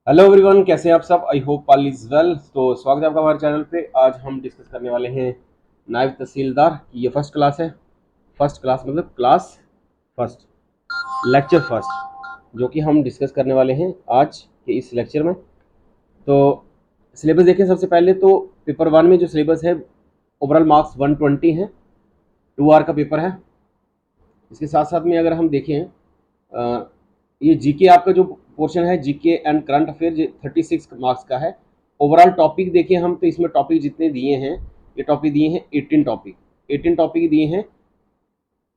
Hello everyone, कैसे हैं आप सब। I hope all is well. तो स्वागत है आपका हमारे चैनल पे। आज हम डिस्कस करने वाले हैं नायब तहसीलदार की ये फर्स्ट क्लास है। फर्स्ट क्लास मतलब क्लास फर्स्ट, लेक्चर फर्स्ट, जो कि हम डिस्कस करने वाले हैं आज के इस लेक्चर में। तो सिलेबस देखें सबसे पहले तो पेपर वन में जो सिलेबस है ओवरऑल मार्क्स 120 हैं, 2 आवर का पेपर है। इसके साथ साथ में अगर हम देखें ये जीके आपका जो पोर्शन है, GK and current affair 36 marks का है। ओवरऑल टॉपिक देखें हम तो इसमें टॉपिक जितने दिए हैं, ये टॉपिक दिए हैं 18 टॉपिक। 18 टॉपिक दिए हैं,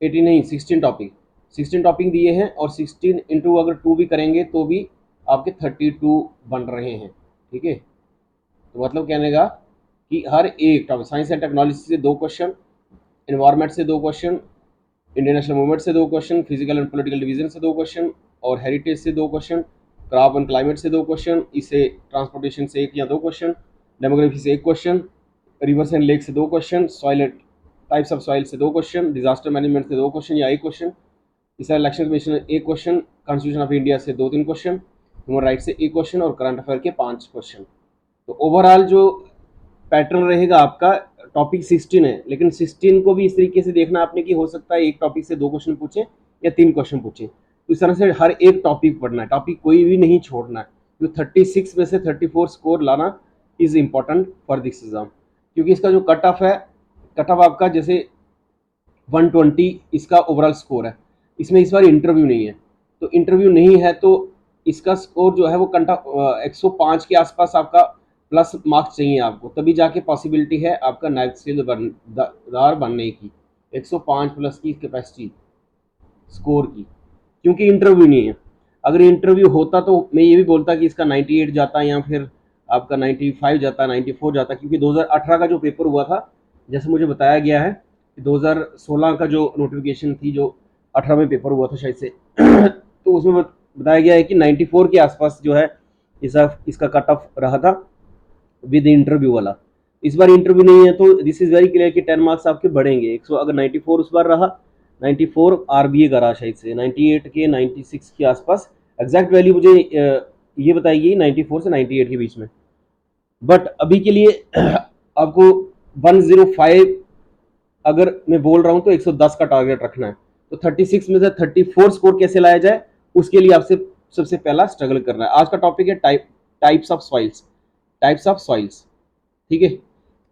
18 नहीं 16 टॉपिक, 16 टॉपिक दिए हैं। और 16 इंटू अगर 2 भी करेंगे तो भी आपके 32 बन रहे हैं। ठीक है, तो मतलब कहने का कि हर एक टॉपिक, साइंस एंड टेक्नोलॉजी से 2 क्वेश्चन, इन्वायरमेंट से 2 क्वेश्चन, इंडियन नेशनल मूवमेंट से 2 question, physical and political division से 2 क्वेश्चन, और हेरिटेज से 2 क्वेश्चन, क्रॉप एंड क्लाइमेट से 2 क्वेश्चन, इससे ट्रांसपोर्टेशन से 1 या 2 क्वेश्चन, डेमोग्राफी से 1 क्वेश्चन, रिवर्स एंड लेक से 2 question, soil types of soil से 2 क्वेश्चन, डिजास्टर मैनेजमेंट से 2 क्वेश्चन या 1 क्वेश्चन, इसका election commission 1 question, constitution of India से 2-3 क्वेश्चन, ह्यूमन राइट से 1 क्वेश्चन और करंट अफेयर के 5 क्वेश्चन। तो ओवरऑल जो पैटर्न रहेगा आपका, टॉपिक 16 है, लेकिन 16 को भी इस तरीके से देखना आपने कि हो सकता है एक टॉपिक से 2 क्वेश्चन पूछे या 3 क्वेश्चन पूछे। तो इस तरह से हर एक टॉपिक पढ़ना है, टॉपिक कोई भी नहीं छोड़ना है। जो 36 में से 34 स्कोर लाना is important for this exam, क्योंकि इसका जो कट ऑफ है, कट ऑफ आपका जैसे 120 इसका ओवरऑल स्कोर है। इसमें इस बार इंटरव्यू नहीं है, तो इंटरव्यू नहीं है तो इसका स्कोर जो है वो 105 के आसपास आपका प्लस मार्क्स चाहिए आपको, तभी जाके पॉसिबिलिटी है आपका नायब तहसीलदार बनने की। 105 प्लस की कैपेसिटी स्कोर की, क्योंकि इंटरव्यू नहीं है। अगर इंटरव्यू होता तो मैं ये भी बोलता कि इसका 98 जाता या फिर आपका 95 जाता, 94 जाता, क्योंकि 2018 का जो पेपर हुआ था, जैसे मुझे बताया गया है कि 2016 का जो नोटिफिकेशन थी, जो 18 में पेपर हुआ था शायद से तो उसमें बताया गया है कि 94 के आसपास जो है इसका कट ऑफ रहा था विद इंटरव्यू वाला। इस बार इंटरव्यू नहीं है तो दिस इज वेरी क्लियर कि 10 मार्क्स आपके बढ़ेंगे। 100 अगर 94 उस बार रहा, 94 आरबीए का रहा शायद से, 98 के 96 के आसपास एग्जैक्ट वैल्यू मुझे ये बताइए 94 से 98 के बीच में। बट अभी के लिए आपको 105 अगर मैं बोल रहा हूं तो 110 का टारगेट रखना है। तो 36 में से 34 स्कोर कैसे लाया जाए, उसके लिए आपसे सबसे पहला स्ट्रगल करना है। आज का टॉपिक है types of soils, types of soils. ठीक है,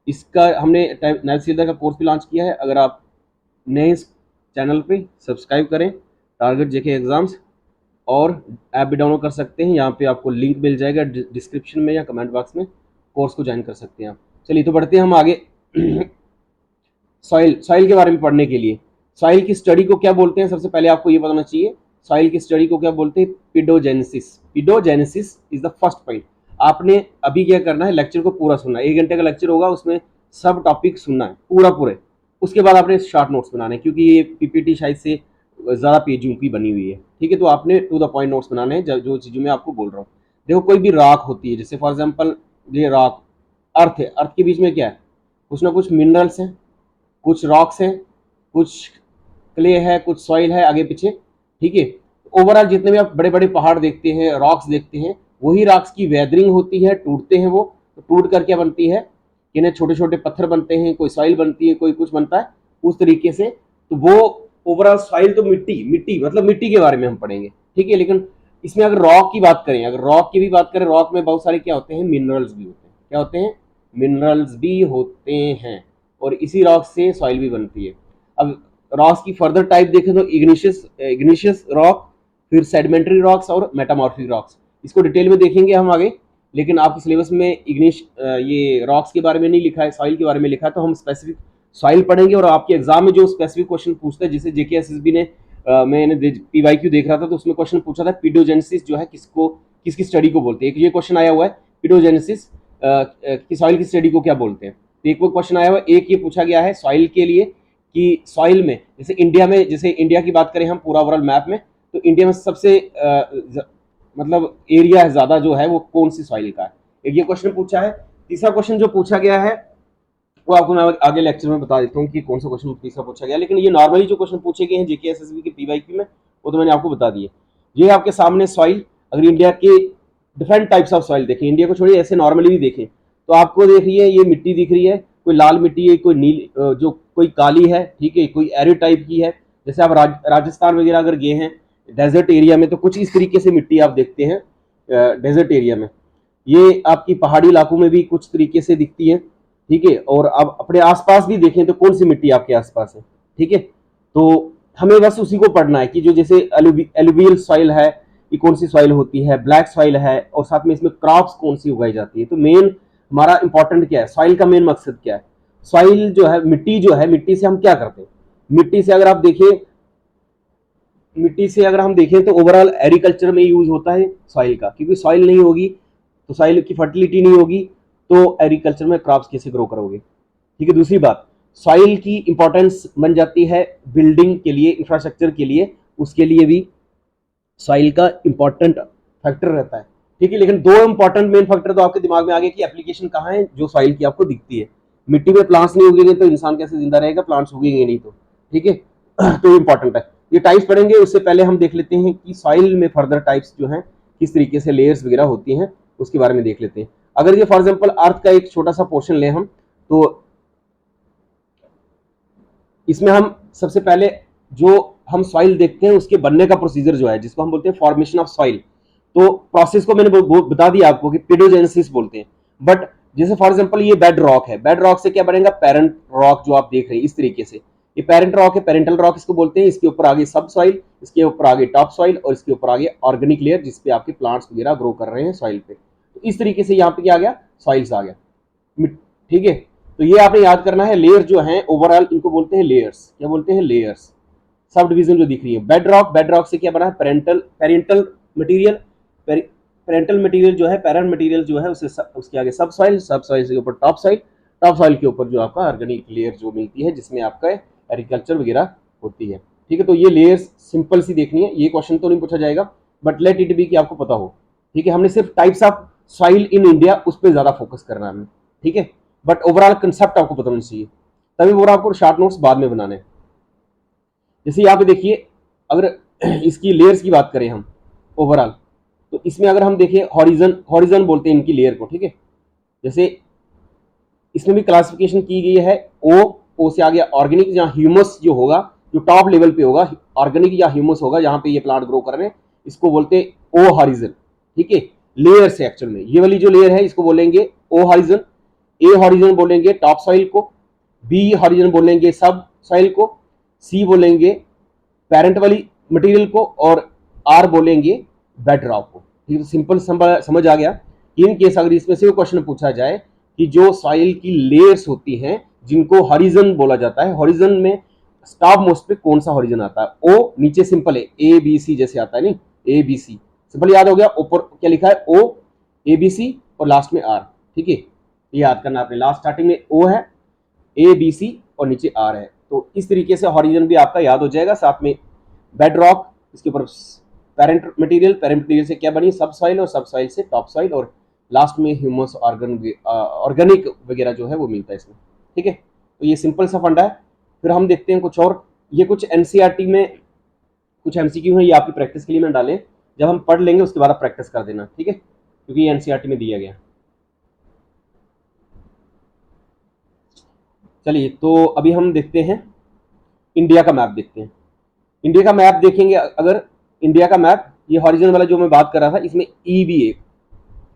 इसका हमने नायब तहसीलदार का कोर्स भी लॉन्च किया है। अगर आप नए इस चैनल पे सब्सक्राइब करें, टारगेट जेके एग्जाम्स, और ऐप भी डाउनलोड कर सकते हैं। यहाँ पे आपको लिंक मिल जाएगा डिस्क्रिप्शन में या कमेंट बॉक्स में, कोर्स को ज्वाइन कर सकते हैं आप। चलिए तो बढ़ते हैं हम आगे सॉइल, सॉइल के बारे में पढ़ने के लिए। सॉइल की स्टडी को क्या बोलते हैं, सबसे पहले आपको ये बताना चाहिए। सॉइल की स्टडी को क्या बोलते हैं, पिडोजेनेसिस। पिडोजेनेसिस इज द फर्स्ट पॉइंट। आपने अभी क्या करना है, लेक्चर को पूरा सुनना है। 1 घंटे का लेक्चर होगा, उसमें सब टॉपिक सुनना है पूरा पूरे। उसके बाद आपने शॉर्ट नोट्स बनाने हैं, क्योंकि ये पीपीटी शायद से ज़्यादा पेजों की बनी हुई है। ठीक है, तो आपने टू द पॉइंट नोट्स बनाने हैं, जो चीज़ों में आपको बोल रहा हूँ। देखो, कोई भी रॉक होती है, जैसे फॉर एग्जाम्पल ये रॉक, अर्थ है, अर्थ के बीच में क्या है, कुछ ना कुछ मिनरल्स हैं, कुछ रॉक्स हैं, कुछ क्ले है, कुछ सॉइल है आगे पीछे। ठीक है, ओवरऑल जितने भी आप बड़े बड़े पहाड़ देखते हैं, रॉक्स देखते हैं, वही रॉक्स की वेदरिंग होती है, टूटते हैं वो। तो टूट कर क्या बनती है, इन्हें छोटे छोटे पत्थर बनते हैं, कोई सॉइल बनती है, कोई कुछ बनता है उस तरीके से। तो वो ओवरऑल सॉइल तो मिट्टी, मिट्टी मतलब मिट्टी के बारे में हम पढ़ेंगे। ठीक है, लेकिन इसमें अगर रॉक की बात करें, अगर रॉक की भी बात करें, रॉक में बहुत सारे क्या होते हैं, मिनरल्स भी होते हैं। क्या होते हैं, मिनरल्स भी होते हैं, और इसी रॉक से सॉइल भी बनती है। अब रॉक्स की फर्दर टाइप देखें तो इग्निशियस रॉक, फिर सेडिमेंट्री रॉक्स और मेटामॉर्फिक रॉक्स। इसको डिटेल में देखेंगे हम आगे, लेकिन आपके सिलेबस में ये रॉक्स के बारे में नहीं लिखा है, सॉइल के बारे में लिखा है। तो हम स्पेसिफिक सॉइल पढ़ेंगे, और आपके एग्जाम में जो स्पेसिफिक क्वेश्चन पूछता है, जैसे जेके एसएसबी ने मैंने पीवाईक्यू देख रहा था, तो उसमें क्वेश्चन पूछा था पीडोजेनेसिस जो है किसको, किसकी स्टडी को बोलते हैं। एक ये क्वेश्चन आया हुआ है, पीडोजेनेसिस की सॉइल की स्टडी को क्या बोलते हैं। तो एक वो क्वेश्चन आया हुआ है। एक ये पूछा गया है सॉइल के लिए कि सॉइल में, जैसे इंडिया में, जैसे इंडिया की बात करें हम पूरा ओवरऑल मैप में, तो इंडिया में सबसे मतलब एरिया ज्यादा जो है वो कौन सी सॉइल का है, एक ये क्वेश्चन पूछा है। तीसरा क्वेश्चन जो पूछा गया है वो आपको मैं आगे लेक्चर में बता देता हूँ कि कौन सा क्वेश्चन तीसरा पूछा गया, लेकिन ये नॉर्मली जो क्वेश्चन पूछे गए हैं जेके एसएसबी के पीवाईक्यू में, वो तो मैंने आपको बता दिए। ये आपके सामने सॉइल, अगर इंडिया के डिफरेंट टाइप्स ऑफ सॉइल देखें, इंडिया को छोड़िए ऐसे नॉर्मली भी देखें तो आपको देख रही है ये मिट्टी दिख रही है, कोई लाल मिट्टी है, कोई नीली जो कोई काली है, ठीक है, कोई एरिड टाइप की है। जैसे आप राजस्थान वगैरह अगर गए हैं डेजर्ट एरिया में तो कुछ इस तरीके से मिट्टी आप देखते हैं डेजर्ट एरिया में। ये आपकी पहाड़ी इलाकों में भी कुछ तरीके से दिखती है, ठीक है। और आप अपने आसपास भी देखें तो कौन सी मिट्टी आपके आसपास है, ठीक है। तो हमें बस उसी को पढ़ना है कि जो जैसे एलुवियल सॉइल है ये कौन सी सॉइल होती है, ब्लैक सॉइल है, और साथ में इसमें क्रॉप्स कौन सी उगाई जाती है। तो मेन हमारा इंपॉर्टेंट क्या है, सॉइल का मेन मकसद क्या है। सॉइल जो है, मिट्टी जो है, मिट्टी से हम क्या करते हैं, मिट्टी से अगर आप देखें, मिट्टी से अगर हम देखें तो ओवरऑल एग्रीकल्चर में यूज होता है सॉइल का, क्योंकि सॉइल नहीं होगी तो सॉइल की फर्टिलिटी नहीं होगी तो एग्रीकल्चर में क्रॉप्स कैसे ग्रो करोगे, ठीक है। दूसरी बात, सॉइल की इंपॉर्टेंस बन जाती है बिल्डिंग के लिए, इंफ्रास्ट्रक्चर के लिए, उसके लिए भी सॉइल का इंपॉर्टेंट फैक्टर रहता है, ठीक है। लेकिन दो इंपॉर्टेंट मेन फैक्टर तो आपके दिमाग में आ गया कि एप्लीकेशन कहाँ है जो सॉइल की आपको दिखती है। मिट्टी में प्लांट्स नहीं उगेंगे तो इंसान कैसे जिंदा रहेगा, प्लांट्स उगेंगे नहीं तो, ठीक है। तो इंपॉर्टेंट है। ये टाइप्स पढ़ेंगे, उससे पहले हम देख लेते हैं कि सॉइल में फर्दर टाइप्स जो हैं किस तरीके से लेयर्स वगैरह होती हैं उसके बारे में देख लेते हैं। अगर ये फॉर एग्जांपल अर्थ का एक छोटा सा पोर्शन लें हम, तो इसमें हम सबसे पहले जो हम सॉइल देखते हैं उसके बनने का प्रोसीजर जो है जिसको हम बोलते हैं फॉर्मेशन ऑफ सॉइल, तो प्रोसेस को मैंने बता दिया आपको कि पेडोजेनेसिस बोलते हैं। बट जैसे फॉर एग्जांपल ये बेड रॉक है, बेड रॉक से क्या बनेगा, पेरेंट रॉक जो आप देख रहे हैं इस तरीके से, ये पेरेंट रॉक है, पेरेंटल रॉक इसको बोलते हैं। इसके ऊपर आगे सब सॉइल, इसके ऊपर आगे टॉप सॉइल, और इसके ऊपर आगे ऑर्गेनिक लेयर जिसपे आपके प्लांट्स वगैरह ग्रो कर रहे हैं सॉइल पे। तो इस तरीके से यहाँ पे क्या आ गया, सॉइल्स आ गया, ठीक है। तो ये आपने याद करना है, लेयर जो है ओवरऑल इनको बोलते हैं लेयर्स। क्या बोलते हैं, लेयर्स। सब डिवीजन जो दिख रही है, बेड रॉक, बेड रॉक से क्या बना है, पेरेंटल मटेरियल, पेरेंटल मटेरियल जो है, पैरेंट मटेरियल जो है उसके आगे सब सॉइल, सब सॉइल के ऊपर टॉप सॉइल, टॉप सॉइल के ऊपर जो आपका ऑर्गेनिक लेयर जो मिलती है जिसमें आपका एग्रीकल्चर वगैरह होती है, ठीक है। तो ये लेयर्स सिंपल सी देखनी है, ये क्वेश्चन तो नहीं पूछा जाएगा बट लेट इट बी कि आपको पता हो, ठीक है। हमने सिर्फ types of soil in India उस पर ज्यादा फोकस करना है हमें, ठीक है। बट ओवरऑल कंसेप्ट आपको पता होना चाहिए, तभी वो आपको शॉर्ट नोट्स बाद में बनाने। जैसे यहाँ पे देखिए, अगर इसकी लेयर्स की बात करें हम ओवरऑल, तो इसमें अगर हम देखें हॉरिजन, हॉरिजन बोलते हैं इनकी लेयर को, ठीक है। जैसे इसमें भी क्लासिफिकेशन की गई है, ओ से आगे ऑर्गेनिक, जहाँ ह्यूमस जो होगा, जो टॉप लेवल पे होगा, ऑर्गेनिक या ह्यूमस होगा जहाँ पे ये प्लांट ग्रो कर रहे हैं, इसको बोलते हैं ओ हॉरिजन, ठीक है। लेयर से एक्चुअल में ये वाली जो लेयर है इसको बोलेंगे ओ हॉरिजन, ए हॉरिजन बोलेंगे टॉप सॉइल को, बी हॉरिजन बोलेंगे सब सॉइल को, सी बोलेंगे पेरेंट वाली मटेरियल को, और आर बोलेंगे बेड रॉक को, ठीक है। सिंपल समझ आ गया। इन केस अगर इसमें से क्वेश्चन पूछा जाए कि जो सॉइल की लेयर्स होती हैं जिनको हॉरिजन बोला जाता है, हॉरिजन में टॉप मोस्ट पे कौन सा हॉरिजन आता है, ओ नीचे सिंपल है, ए बी सी जैसे आता है, नहीं, ए बी सी सिंपल याद हो गया। ऊपर क्या लिखा है, ओ ए बी सी और लास्ट में आर, ठीक है। याद करना आपने, लास्ट स्टार्टिंग में ओ है, ए बी सी और नीचे आर है, तो इस तरीके से हॉरिजन भी आपका याद हो जाएगा। साथ में बेड रॉक, इसके ऊपर पेरेंट मटेरियल, पेरेंट मटेरियल से क्या बनी, सब सॉइल, और सब सॉइल से टॉप सॉइल, और लास्ट में ह्यूमस ऑर्गेनिक वगैरह जो है वो मिलता है इसमें, ठीक है। तो ये सिंपल सा फंडा है। फिर हम देखते हैं कुछ और, ये कुछ एनसीईआरटी में कुछ एमसीक्यू है, ये आपकी प्रैक्टिस के लिए मैंने डाले, जब हम पढ़ लेंगे उसके बाद आप प्रैक्टिस कर देना, ठीक है, क्योंकि ये एनसीईआरटी में दिया गया। चलिए, तो अभी हम देखते हैं इंडिया का मैप देखते हैं। इंडिया का मैप देखेंगे अगर, इंडिया का मैप, ये हॉरिजन वाला जो मैं बात कर रहा था, इसमें ई भी एक,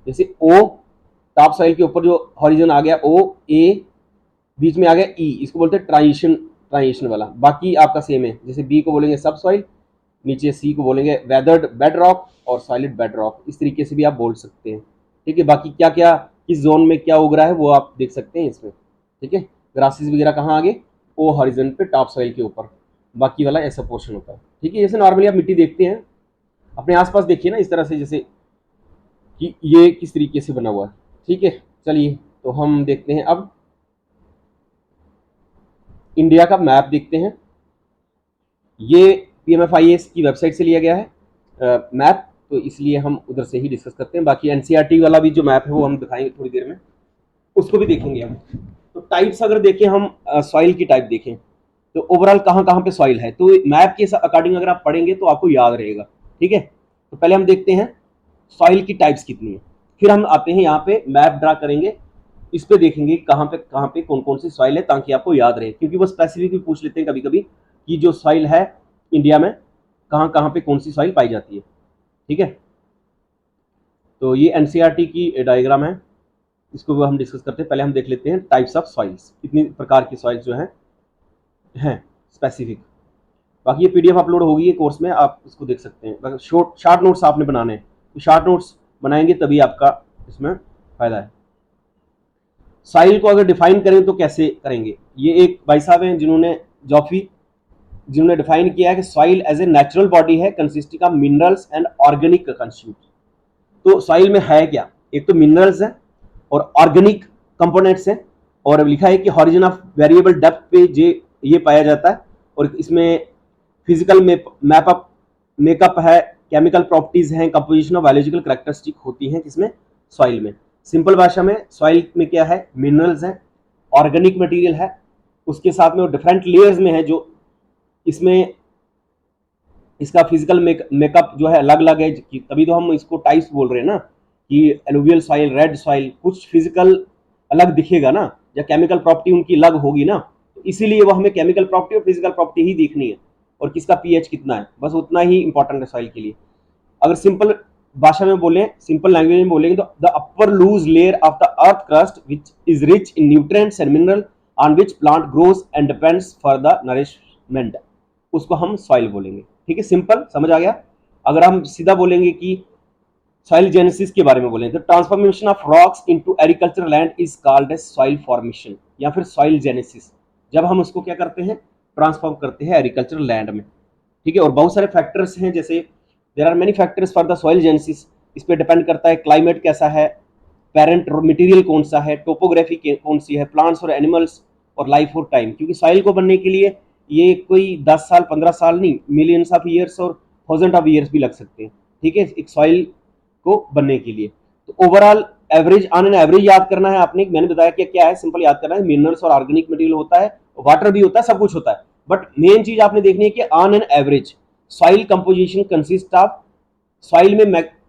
जैसे ओ टॉप सॉइल के ऊपर जो हॉरिजन आ गया ओ ए, बीच में आ गया ई, इसको बोलते हैं ट्रांजिशन, ट्रांजिशन वाला। बाकी आपका सेम है, जैसे बी को बोलेंगे सब सॉइल, नीचे सी को बोलेंगे वेदर्ड बेड रॉक और सॉलिड बेड रॉक, इस तरीके से भी आप बोल सकते हैं, ठीक है। बाकी क्या क्या किस जोन में क्या उग रहा है वो आप देख सकते हैं इसमें, ठीक है। ग्रासेस वगैरह कहाँ आगे, ओ हॉरिजन पे टॉप सॉइल के ऊपर, बाकी वाला ऐसा पोर्शन होता है, ठीक है। जैसे नॉर्मली आप मिट्टी देखते हैं अपने आसपास, देखिए ना इस तरह से, जैसे कि ये किस तरीके से बना हुआ है, ठीक है। चलिए, तो हम देखते हैं अब इंडिया का मैप देखते हैं। ये पीएमएफआईएस की वेबसाइट से लिया गया है मैप, तो इसलिए हम उधर से ही डिस्कस करते हैं। बाकी एनसीईआरटी वाला भी जो मैप है वो हम दिखाएंगे थोड़ी देर में, उसको भी देखेंगे हम। तो टाइप्स अगर देखें हम, सॉइल की टाइप देखें तो ओवरऑल कहाँ कहाँ पे सॉइल है, तो मैप के अकॉर्डिंग अगर आप पढ़ेंगे तो आपको याद रहेगा, ठीक है। तो पहले हम देखते हैं सॉइल की टाइप्स कितनी है। फिर हम आते हैं यहाँ पे मैप ड्रा करेंगे, इस पे देखेंगे कहाँ पे कौन कौन सी सॉइल है, ताकि आपको याद रहे, क्योंकि वो स्पेसिफिक भी पूछ लेते हैं कभी कभी कि जो सॉइल है इंडिया में कहाँ कहाँ पे कौन सी सॉइल पाई जाती है। ठीक है, तो ये एनसीईआरटी की डायग्राम है, इसको हम डिस्कस करते हैं। पहले हम देख लेते हैं टाइप्स ऑफ सॉइल्स, कितनी प्रकार की सॉइल्स जो हैं स्पेसिफिक। बाकी ये पीडीएफ अपलोड होगी ये कोर्स में, आप इसको देख सकते हैं। शॉर्ट नोट्स आपने बनाने हैं, तो शॉर्ट नोट्स बनाएंगे तभी आपका इसमें फायदा है। सॉइल को अगर डिफाइन करें तो कैसे करेंगे, ये एक भाई साहब हैं जिन्होंने डिफाइन किया है कि soil as a natural body है consisting of minerals and organic constitute. तो सॉइल में है क्या, एक तो मिनरल्स है और ऑर्गेनिक कंपोनेंट्स हैं, और लिखा है कि हॉरिजन ऑफ वेरिएबल डेप्थ पे ये पाया जाता है, और इसमें फिजिकल मेकअप है, केमिकल प्रॉपर्टीज हैं, कंपोजिशन ऑफ बायोलॉजिकल कैरेक्टरिस्टिक होती हैं किसमें, सॉइल में। सिंपल भाषा में सॉइल में क्या है, मिनरल्स हैं, ऑर्गेनिक मटेरियल है, उसके साथ में वो डिफरेंट लेयर्स में है, जो इसमें इसका फिजिकल मेकअप जो है अलग अलग है, तभी तो हम इसको टाइप्स बोल रहे हैं ना, कि एलुवियल सॉइल, रेड सॉइल, कुछ फिजिकल अलग दिखेगा ना, या केमिकल प्रॉपर्टी उनकी अलग होगी ना, तो इसीलिए वो हमें केमिकल प्रॉपर्टी और फिजिकल प्रॉपर्टी ही देखनी है, और किसका पीएच कितना है, बस उतना ही इंपॉर्टेंट है सॉइल के लिए। अगर सिंपल भाषा में बोले, सिंपल लैंग्वेज में बोलेंगे तो the upper loose layer of the earth crust which is rich in nutrients and mineral on which plant grows and depends for the nourishment, उसको हम सॉइल बोलेंगे। ठीक है, सिंपल समझ आ गया। अगर हम सीधा बोलेंगे कि सॉइल जेनेसिस के बारे में बोलें तो transformation of rocks into agricultural land is called as soil formation, या फिर सॉइल जेनेसिस, जब हम उसको क्या करते हैं, ट्रांसफॉर्म करते हैं एग्रीकल्चरल लैंड में। ठीक है, और बहुत सारे फैक्टर्स हैं, जैसे there are many factors for the soil genesis, इस पर डिपेंड करता है क्लाइमेट कैसा है, पेरेंट मटेरियल कौन सा है, टोपोग्राफी कौन सी है, प्लांट्स और एनिमल्स, और लाइफ और टाइम, क्योंकि सॉइल को बनने के लिए ये कोई 10 साल 15 साल नहीं, मिलियंस ऑफ ईयर्स और थाउजेंड ऑफ ईयर्स भी लग सकते हैं। ठीक है, एक सॉइल को बनने के लिए। तो overall average, on an average याद करना है आपने, मैंने बताया कि क्या है, सिंपल याद करना है, मिनरल्स और ऑर्गेनिक मटेरियल होता है, वाटर भी होता है, सब कुछ होता है, बट मेन चीज आपने देखनी है कि on an average soil composition consist of, soil में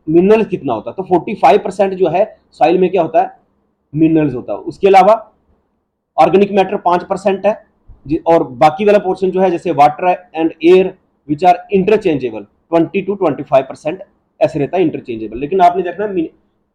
मिनरल कितना होता है, तो 45% जो है सॉइल में क्या होता है, मिनरल्स होता है। उसके अलावा ऑर्गेनिक मैटर 5% है, और बाकी वाला पोर्शन जो है जैसे water and air which are interchangeable 20 to 25% ऐसे रहता है इंटरचेंजेबल। लेकिन आपने देखना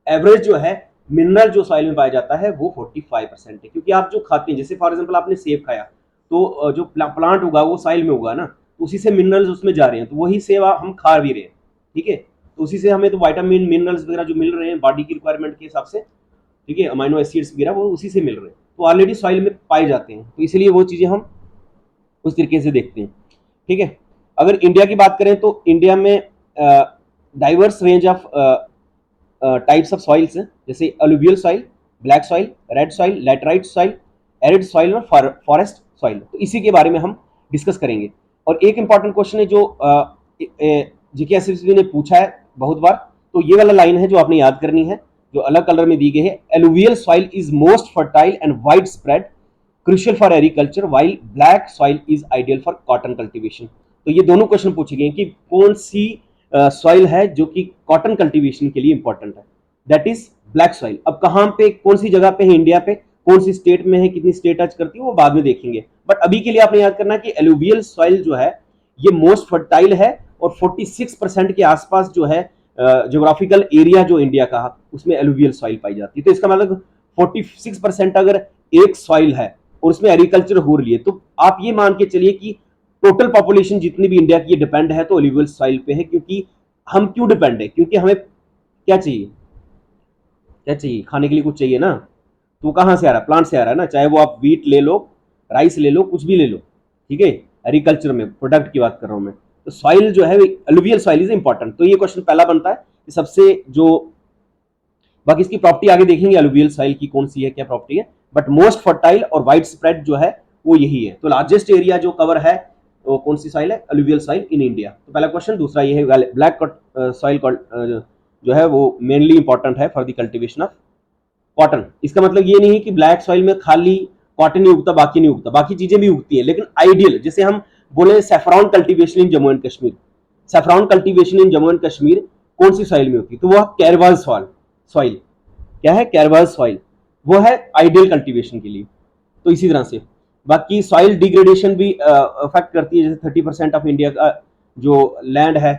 एवरेज जो है मिनरल जो सॉइल में पाया जाता है वो 45% है, क्योंकि आप जो खाते हैं, जैसे फॉर एग्जांपल आपने सेब खाया, तो जो प्लांट होगा वो सॉइल में होगा ना, तो उसी से मिनरल्स उसमें जा रहे हैं, तो वही सेब हम खा भी रहे हैं। ठीक है, तो उसी से हमें तो विटामिन मिनरल्स वगैरह जो मिल रहे हैं बॉडी की रिक्वायरमेंट के हिसाब से, ठीक है, अमाइनो एसिड्स वगैरह वो उसी से मिल रहे हैं, तो ऑलरेडी सॉइल में पाए जाते हैं, तो इसलिए वो चीज़ें हम उस तरीके से देखते हैं। ठीक है, अगर इंडिया की बात करें तो इंडिया में diverse range of types of soils हैं, जैसे alluvial soil, black soil, red soil, laterite soil, arid soil और फॉरेस्ट सॉइल, तो इसी के बारे में हम डिस्कस करेंगे। और एक इंपॉर्टेंट क्वेश्चन है जो जीके एसएसबी ने पूछा है बहुत बार, तो ये वाला लाइन है जो आपने याद करनी है, जो अलग कलर में दी गई है, alluvial soil is most fertile and wide spread crucial for agriculture while black soil is ideal for cotton cultivation. तो ये दोनों क्वेश्चन पूछे गए कि कौन सी सॉइल है जो कि कॉटन कल्टीवेशन के लिए इंपॉर्टेंट है, दैट इज ब्लैक सॉइल। अब कहाँ पे, कौन सी जगह पे है इंडिया पे, कौन सी स्टेट में है, कितनी स्टेट टच करती है, वो बाद में देखेंगे, बट अभी के लिए आपने याद करना कि एलुवियल सॉइल जो है ये मोस्ट फर्टाइल है, और 46% के आसपास जो है ज्योग्राफिकल एरिया जो इंडिया का उसमें एलुवियल सॉइल पाई जाती है। तो इसका मतलब 46% अगर एक सॉइल है और उसमें एग्रीकल्चर हो रही है, तो आप ये मान के चलिए कि टोटल पॉपुलेशन जितनी भी इंडिया की डिपेंड है तो एलुवियल सॉइल पे है। क्योंकि हम क्यों डिपेंड है, क्योंकि हमें क्या चाहिए, क्या चाहिए, खाने के लिए कुछ चाहिए ना, तो कहाँ से आ रहा है, प्लांट से आ रहा है ना, चाहे वो आप व्हीट ले लो, राइस ले लो, कुछ भी ले लो। ठीक है, एग्रीकल्चर में प्रोडक्ट की बात कर रहा हूं मैं, तो सॉइल जो है एलुवियल सॉइल इज इंपॉर्टेंट। तो ये क्वेश्चन पहला बनता है कि सबसे जो, बाकी इसकी प्रॉपर्टी आगे देखेंगे एलुवियल सॉइल की कौन सी है, क्या प्रॉपर्टी है, बट मोस्ट फर्टाइल और वाइड स्प्रेड जो है वो यही है। तो लार्जेस्ट एरिया जो कवर है वो कौन सी सॉइल है, एलुवियल सॉइल इन इंडिया। तो पहला क्वेश्चन। दूसरा ये है ब्लैक सॉइल जो है वो मेनली इंपॉर्टेंट है for the cultivation of cotton. इसका मतलब ये नहीं है कि ब्लैक सॉइल में खाली कॉटन ही उगता, बाकी नहीं उगता, बाकी चीजें भी उगती है, लेकिन आइडियल, जैसे हम बोले saffron cultivation in Jammu and Kashmir, saffron cultivation in Jammu and Kashmir कौन सी सॉइल में होती है, तो वो कैरवास सॉइल। क्या है? कैरवास सॉइल, वो है आइडियल कल्टीवेशन के लिए। तो इसी तरह से बाकी सॉइल डिग्रेडेशन भी अफेक्ट करती है, जैसे 30% ऑफ इंडिया का जो लैंड है,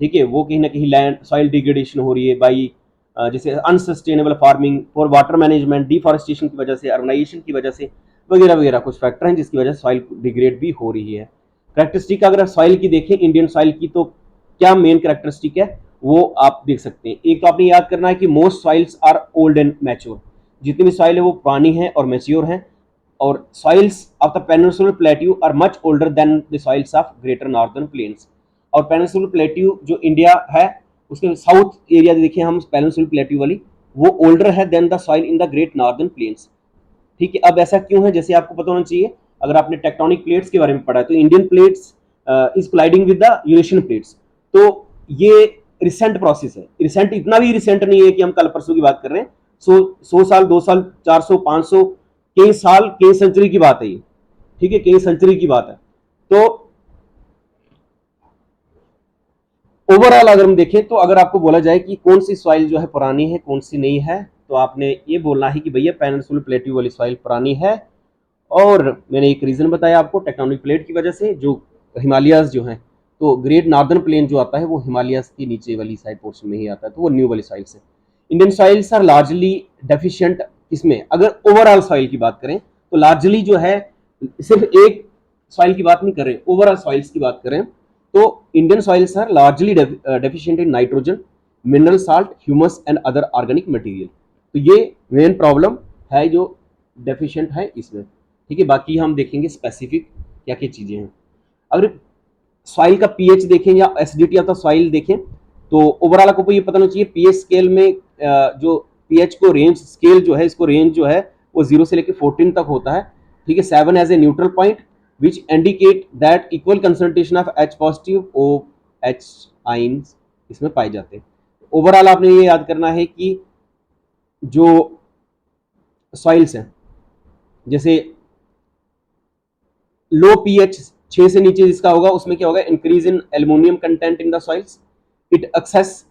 ठीक है, वो कहीं ना कहीं लैंड सॉइल डिग्रेडेशन हो रही है बाई जैसे unsustainable farming, for water management, deforestation की वजह से, अर्बनाइजेशन की वजह से, वगैरह वगैरह कुछ फैक्टर हैं जिसकी वजह से सॉइल डिग्रेड भी हो रही है। करेक्टरिस्टिक अगर सॉइल की देखें इंडियन सॉइल की, तो क्या मेन करेक्टरिस्टिक है वो आप देख सकते हैं। एक तो आपने याद करना है कि most soils are old and mature, जितनी भी सॉइल है वो पुरानी है और मैच्योर है। और soils of the peninsular plateau are much older than the soils of greater northern plains. और पेनिनसुलर प्लेट्यू जो इंडिया है उसके साउथ एरिया देखिए हम, पेनिनसुलर प्लेट्यू वाली, वो ओल्डर है than the soil in the great northern plains. ठीक है, अब ऐसा क्यों है? जैसे आपको पता होना चाहिए, अगर आपने टेक्टोनिक प्लेट्स के बारे में पढ़ा है, तो Indian plates is colliding with the Eurasian plates. तो ये रिसेंट प्रोसेस है, रिसेंट इतना भी रिसेंट नहीं है कि हम कल परसों की बात कर रहे हैं। 100 साल, 2 साल, 400, 500, कई साल, कई सेंचुरी की बात है ये। ठीक है, कई सेंचुरी की बात है। तो ओवरऑल अगर हम देखें, तो अगर आपको बोला जाए कि कौन सी सॉइल जो है पुरानी है, कौन सी नहीं है, तो आपने ये बोलना है कि भैया पेनिनसुलर प्लेट्यू वाली सॉइल पुरानी है। और मैंने एक रीजन बताया आपको, टेक्टोनिक प्लेट की वजह से, जो हिमालयाज जो हैं, तो ग्रेट नॉर्दर्न प्लेन जो आता है वो हिमालयाज की नीचे वाली साइड पोर्शन में ही आता है, तो वो न्यू वाली सॉइल्स है। Indian soils are largely deficient इसमें, अगर ओवरऑल सॉइल की बात करें तो लार्जली जो है, सिर्फ एक सॉइल की बात नहीं कर रहे, ओवरऑल सॉइल्स की बात करें तो Indian soils are largely deficient in nitrogen, mineral salt, humus and other organic material. तो ये मेन प्रॉब्लम है जो डेफिशिएंट है इसमें। ठीक है, बाकी हम देखेंगे स्पेसिफिक क्या क्या चीजें हैं। अगर सॉइल का पीएच देखें या एसिडिटी ऑफ द सॉइल देखें, तो ओवरऑल आपको ये पता होना चाहिए पीएच स्केल में जो पीएच को रेंज स्केल जो है, इसको रेंज जो है वो 0 से लेकर 14 तक होता है। ठीक है, 7 as a neutral point which indicate that equal concentration of H positive O H ions इसमें पाए जाते हैं। ओवरऑल आपने ये याद करना है कि जो सॉइल्स हैं, जैसे लो पीएच 6 से नीचे जिसका होगा उसमें क्या होगा, increase in aluminium content in the soils, it excess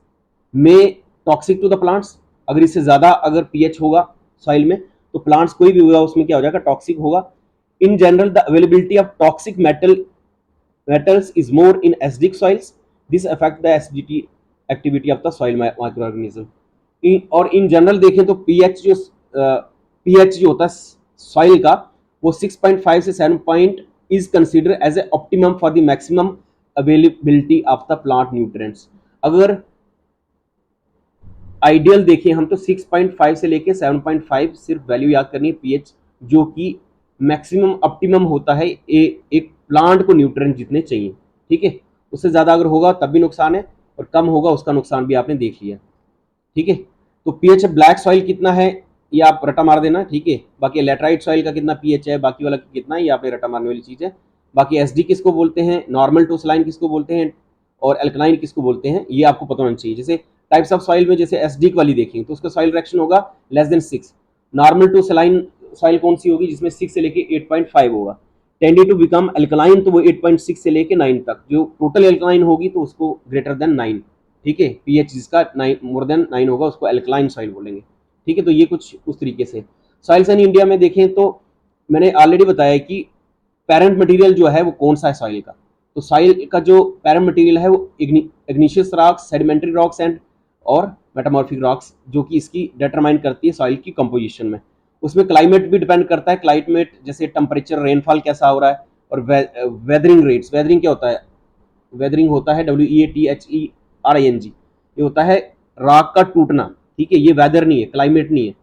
में टॉक्सिक टू द प्लांट्स। अगर इससे ज्यादा अगर पीएच होगा सॉइल में तो प्लांट्स कोई भी होगा उसमें क्या हो जाएगा, टॉक्सिक होगा। In general the availability of toxic metals is more in acidic soils. This affect the acidity activity of the soil microorganism. और इन जनरल देखें तो पीएच जो होता है सॉइल का वो 6.5 से 7 point is consider as a optimum for the maximum availability of the plant nutrients. अगर आइडियल देखें हम तो 6.5 से लेके 7.5 सिर्फ वैल्यू याद करनी है पीएच, जो कि मैक्सिमम ऑप्टिमम होता है एक प्लांट को न्यूट्रिएंट जितने चाहिए। ठीक है, उससे ज्यादा अगर होगा तब भी नुकसान है और कम होगा उसका नुकसान भी आपने देख लिया। ठीक है, तो पीएच ब्लैक सॉइल कितना है ये आप रटा मार देना। ठीक है, बाकी लेटराइट सॉइल का कितना पीएच है, बाकी वाला कितना है, ये आपने रटा मारने वाली चीज है। बाकी एसडी किसको बोलते हैं, नॉर्मल टू सलाइन किसको बोलते हैं, और एल्कलाइन किसको बोलते हैं, ये आपको पता होना चाहिए। जैसे टाइप्स ऑफ सॉइल में जैसे एसडी वाली देखेंगे तो उसका सॉइल रिएक्शन होगा less than 6। Normal to saline soil कौन सी होगी, जिसमें 6 से लेके 8.5 होगा। टेंडी टू बिकम एल्कलाइन तो वो 8.6 से लेके 9 तक, जो टोटल एल्कलाइन होगी तो उसको ग्रेटर देन 9। ठीक है, पीएच जिसका 9 मोर देन 9 होगा उसको एल्कलाइन सॉइल बोलेंगे। ठीक है, तो ये कुछ उस तरीके से सॉइल्स इन इंडिया में देखें तो मैंने ऑलरेडी बताया कि पेरेंट मटेरियल जो है वो कौन सा है सॉइल का। तो सॉइल का जो पेरेंट मटेरियल है वो igneous rocks, sedimentary rocks and और मेटामॉर्फिक रॉक्स, जो कि इसकी डिटरमाइन करती है सॉइल की कंपोजिशन में। उसमें क्लाइमेट भी डिपेंड करता है, क्लाइमेट जैसे टेम्परेचर, रेनफॉल कैसा हो रहा है, और वेदरिंग रेट्स। वेदरिंग क्या होता है, वेदरिंग होता है WEATHERING, ये होता है रॉक का टूटना। ठीक है, ये वेदर नहीं है, क्लाइमेट नहीं है,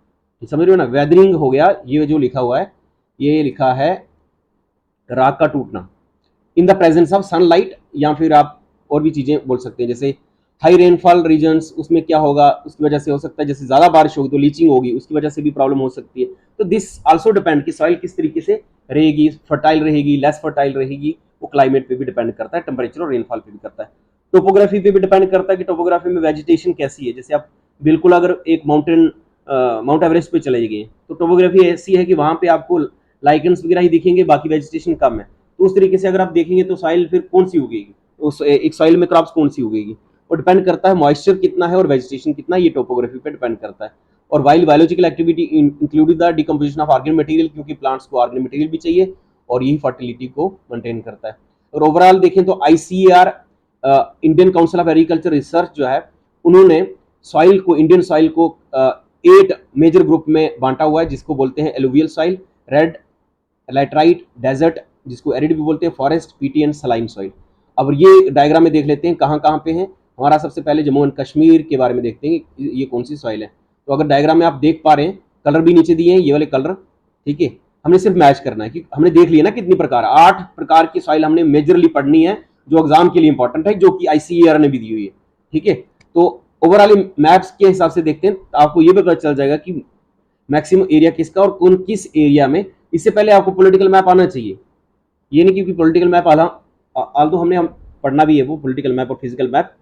समझ रहे हो ना, वेदरिंग हो गया। ये जो लिखा हुआ है ये लिखा है रॉक का टूटना in the presence of sunlight, या फिर आप और भी चीजें बोल सकते हैं। जैसे हाई रेनफॉल रीजन्स, उसमें क्या होगा, उसकी वजह से हो सकता है जैसे ज्यादा बारिश होगी तो लीचिंग होगी, उसकी वजह से भी प्रॉब्लम हो सकती है। तो दिस आल्सो डिपेंड कि सॉइल किस तरीके से रहेगी, फर्टाइल रहेगी, लेस फर्टाइल रहेगी, वो क्लाइमेट पे भी डिपेंड करता है, टेम्परेचर और रेनफॉल पे भी करता है। टोपोग्राफी पे भी डिपेंड करता है कि टोपोग्राफी में वेजिटेशन कैसी है। जैसे आप बिल्कुल अगर एक माउंट एवरेस्ट पे चले गए तो टोपोग्राफी ऐसी है कि वहां पे आपको लाइकेंस वगैरह ही दिखेंगे, बाकी वेजिटेशन कम है। तो उस तरीके से अगर आप देखेंगे तो सॉइल फिर कौन सी उगेगी, उस एक सॉइल में क्रॉप्स कौन सी उगेगी। और डिपेंड करता है मॉइस्चर कितना है और वेजिटेशन कितना है, ये टोपोग्राफी पे डिपेंड करता है। और while biological activity included the decomposition of organic material, क्योंकि प्लांट्स को ऑर्गेनिक मटेरियल भी चाहिए और यही फर्टिलिटी को मेंटेन करता है। और ओवरऑल देखें तो ICAR Indian council of agriculture research जो है, उन्होंने सॉइल को, इंडियन सॉइल को 8 मेजर ग्रुप में बांटा हुआ है, जिसको बोलते हैं alluvial soil, red, laterite, desert, जिसको एरिड भी बोलते हैं, forest, peaty and saline soil. अब ये डायग्राम में देख लेते हैं कहाँ कहाँ पे हैं हमारा। सबसे पहले जम्मू एंड कश्मीर के बारे में देखते हैं ये कौन सी सॉइल है। तो अगर डायग्राम में आप देख पा रहे हैं, कलर भी नीचे दिए हैं, ये वाले कलर, ठीक है। हमने सिर्फ मैच करना है कि हमने देख लिया ना कितनी प्रकार, 8 प्रकार की सॉइल हमने मेजरली पढ़नी है, जो एग्जाम के लिए इंपॉर्टेंट है, जो कि ICAR ने भी दी हुई है, ठीक है। तो ओवरऑल मैप्स के हिसाब से देखते हैं, तो आपको ये भी पता चल जाएगा कि मैक्सिमम एरिया किसका और कौन किस एरिया में। इससे पहले आपको पॉलिटिकल मैप आना चाहिए, ये नहीं क्योंकि पॉलिटिकल मैप आल्दो हमने हम पढ़ना भी है वो पॉलिटिकल मैप और फिजिकल मैप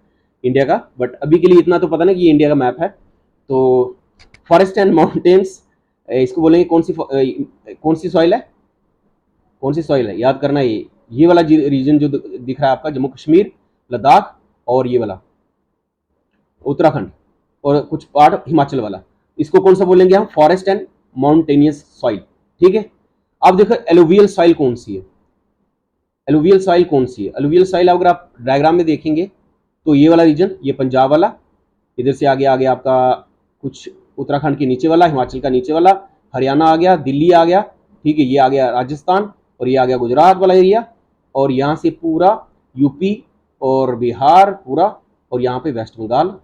इंडिया का, बट अभी के लिए इतना तो पता नहीं कि ये इंडिया का मैप है। तो फॉरेस्ट एंड माउंटेन्स, इसको बोलेंगे कौन सी सॉइल है, कौन सी सॉइल है, याद करना। ये वाला रीजन जो दिख रहा है आपका, जम्मू कश्मीर, लद्दाख और ये वाला उत्तराखंड और कुछ पार्ट हिमाचल वाला, इसको कौन सा बोलेंगे हम, फॉरेस्ट एंड माउंटेनियस सॉइल, ठीक है। अब देखो एलुवियल सॉइल कौन सी है, एलुवियल सॉइल कौन सी है। एलुवियल सॉइल अगर आप डायग्राम में देखेंगे तो ये वाला रीजन, ये पंजाब वाला, इधर से आगे आपका कुछ उत्तराखंड के नीचे वाला, हिमाचल का नीचे वाला, हरियाणा आ गया, दिल्ली आ गया, ठीक है, ये आ गया राजस्थान, और ये आ गया गुजरात वाला एरिया, और यहाँ से पूरा यूपी और बिहार पूरा, और यहाँ पे वेस्ट बंगाल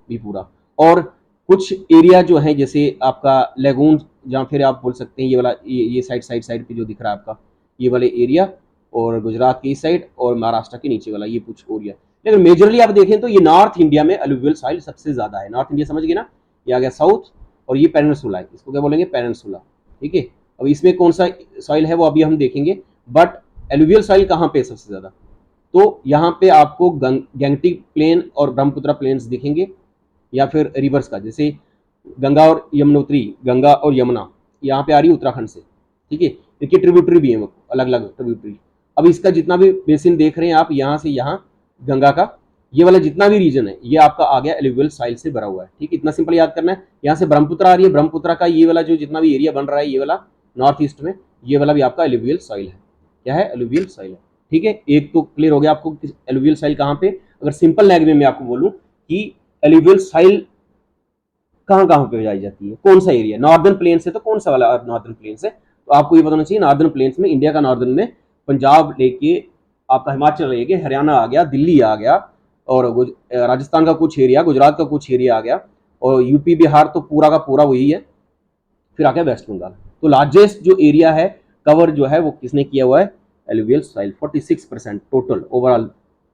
भी पूरा। और कुछ एरिया जो है जैसे आपका लेगून, जहाँ फिर आप बोल सकते हैं ये वाला, ये साइड पे जो दिख रहा है आपका, ये वाले एरिया, और गुजरात की इस साइड और महाराष्ट्र के नीचे वाला ये कुछ एरिया। लेकिन मेजरली आप देखें तो ये नॉर्थ इंडिया में अलुवियल सॉइल सबसे ज्यादा है। नॉर्थ इंडिया समझ गए ना, ये आ गया साउथ, और ये पेनिनसुला है, इसको क्या बोलेंगे, पेनिनसुला, ठीक है। अब इसमें कौन सा सॉइल है वो अभी हम देखेंगे, बट एलुवियल सॉइल कहाँ पे सबसे ज्यादा, तो यहाँ पे आपको गैंगटिक प्लेन और ब्रह्मपुत्र प्लेन्स दिखेंगे, या फिर रिवर्स का, जैसे गंगा और यमुनोत्री, गंगा और यमुना यहाँ पे आ रही है उत्तराखंड से, ठीक है। देखिए ट्रिब्यूटरी भी है, अलग अलग ट्रिब्यूटरी। अब इसका जितना भी बेसिन देख रहे हैं आप, यहाँ से यहाँ गंगा का ये वाला जितना भी रीजन है, ये आपका आ गया एलुवियल सॉइल से भरा हुआ है, ठीक, इतना सिंपल याद करना है। यहाँ से ब्रह्मपुत्र आ रही है, ब्रह्मपुत्र का ये वाला जो जितना भी एरिया बन रहा है, ये वाला नॉर्थ ईस्ट में, ये वाला भी आपका एलुवियल सॉइल है। क्या है, एलुवियल सॉइल है, ठीक है। एक तो क्लियर हो गया आपको एलुवियल सॉइल कहाँ पे। अगर सिंपल लैंग्वेज में आपको बोलूँ कि एलुवियल सॉइल कहाँ कहाँ पे पाई जाती है, कौन सा एरिया, नॉर्दर्न प्लेन से, तो कौन सा वाला नॉर्दर्न प्लेन से, तो आपको ये बताना चाहिए नॉर्दर्न प्लेन्स में, इंडिया का नॉर्दर्न में पंजाब लेके आपका हिमाचल लेके हरियाणा आ गया, दिल्ली आ गया, और राजस्थान का कुछ एरिया, गुजरात का कुछ एरिया आ गया, और यूपी बिहार तो पूरा का पूरा वही है, फिर आ गया वेस्ट बंगाल। तो लार्जेस्ट जो एरिया है कवर जो है वो किसने किया हुआ है, alluvial soil, 46% total overall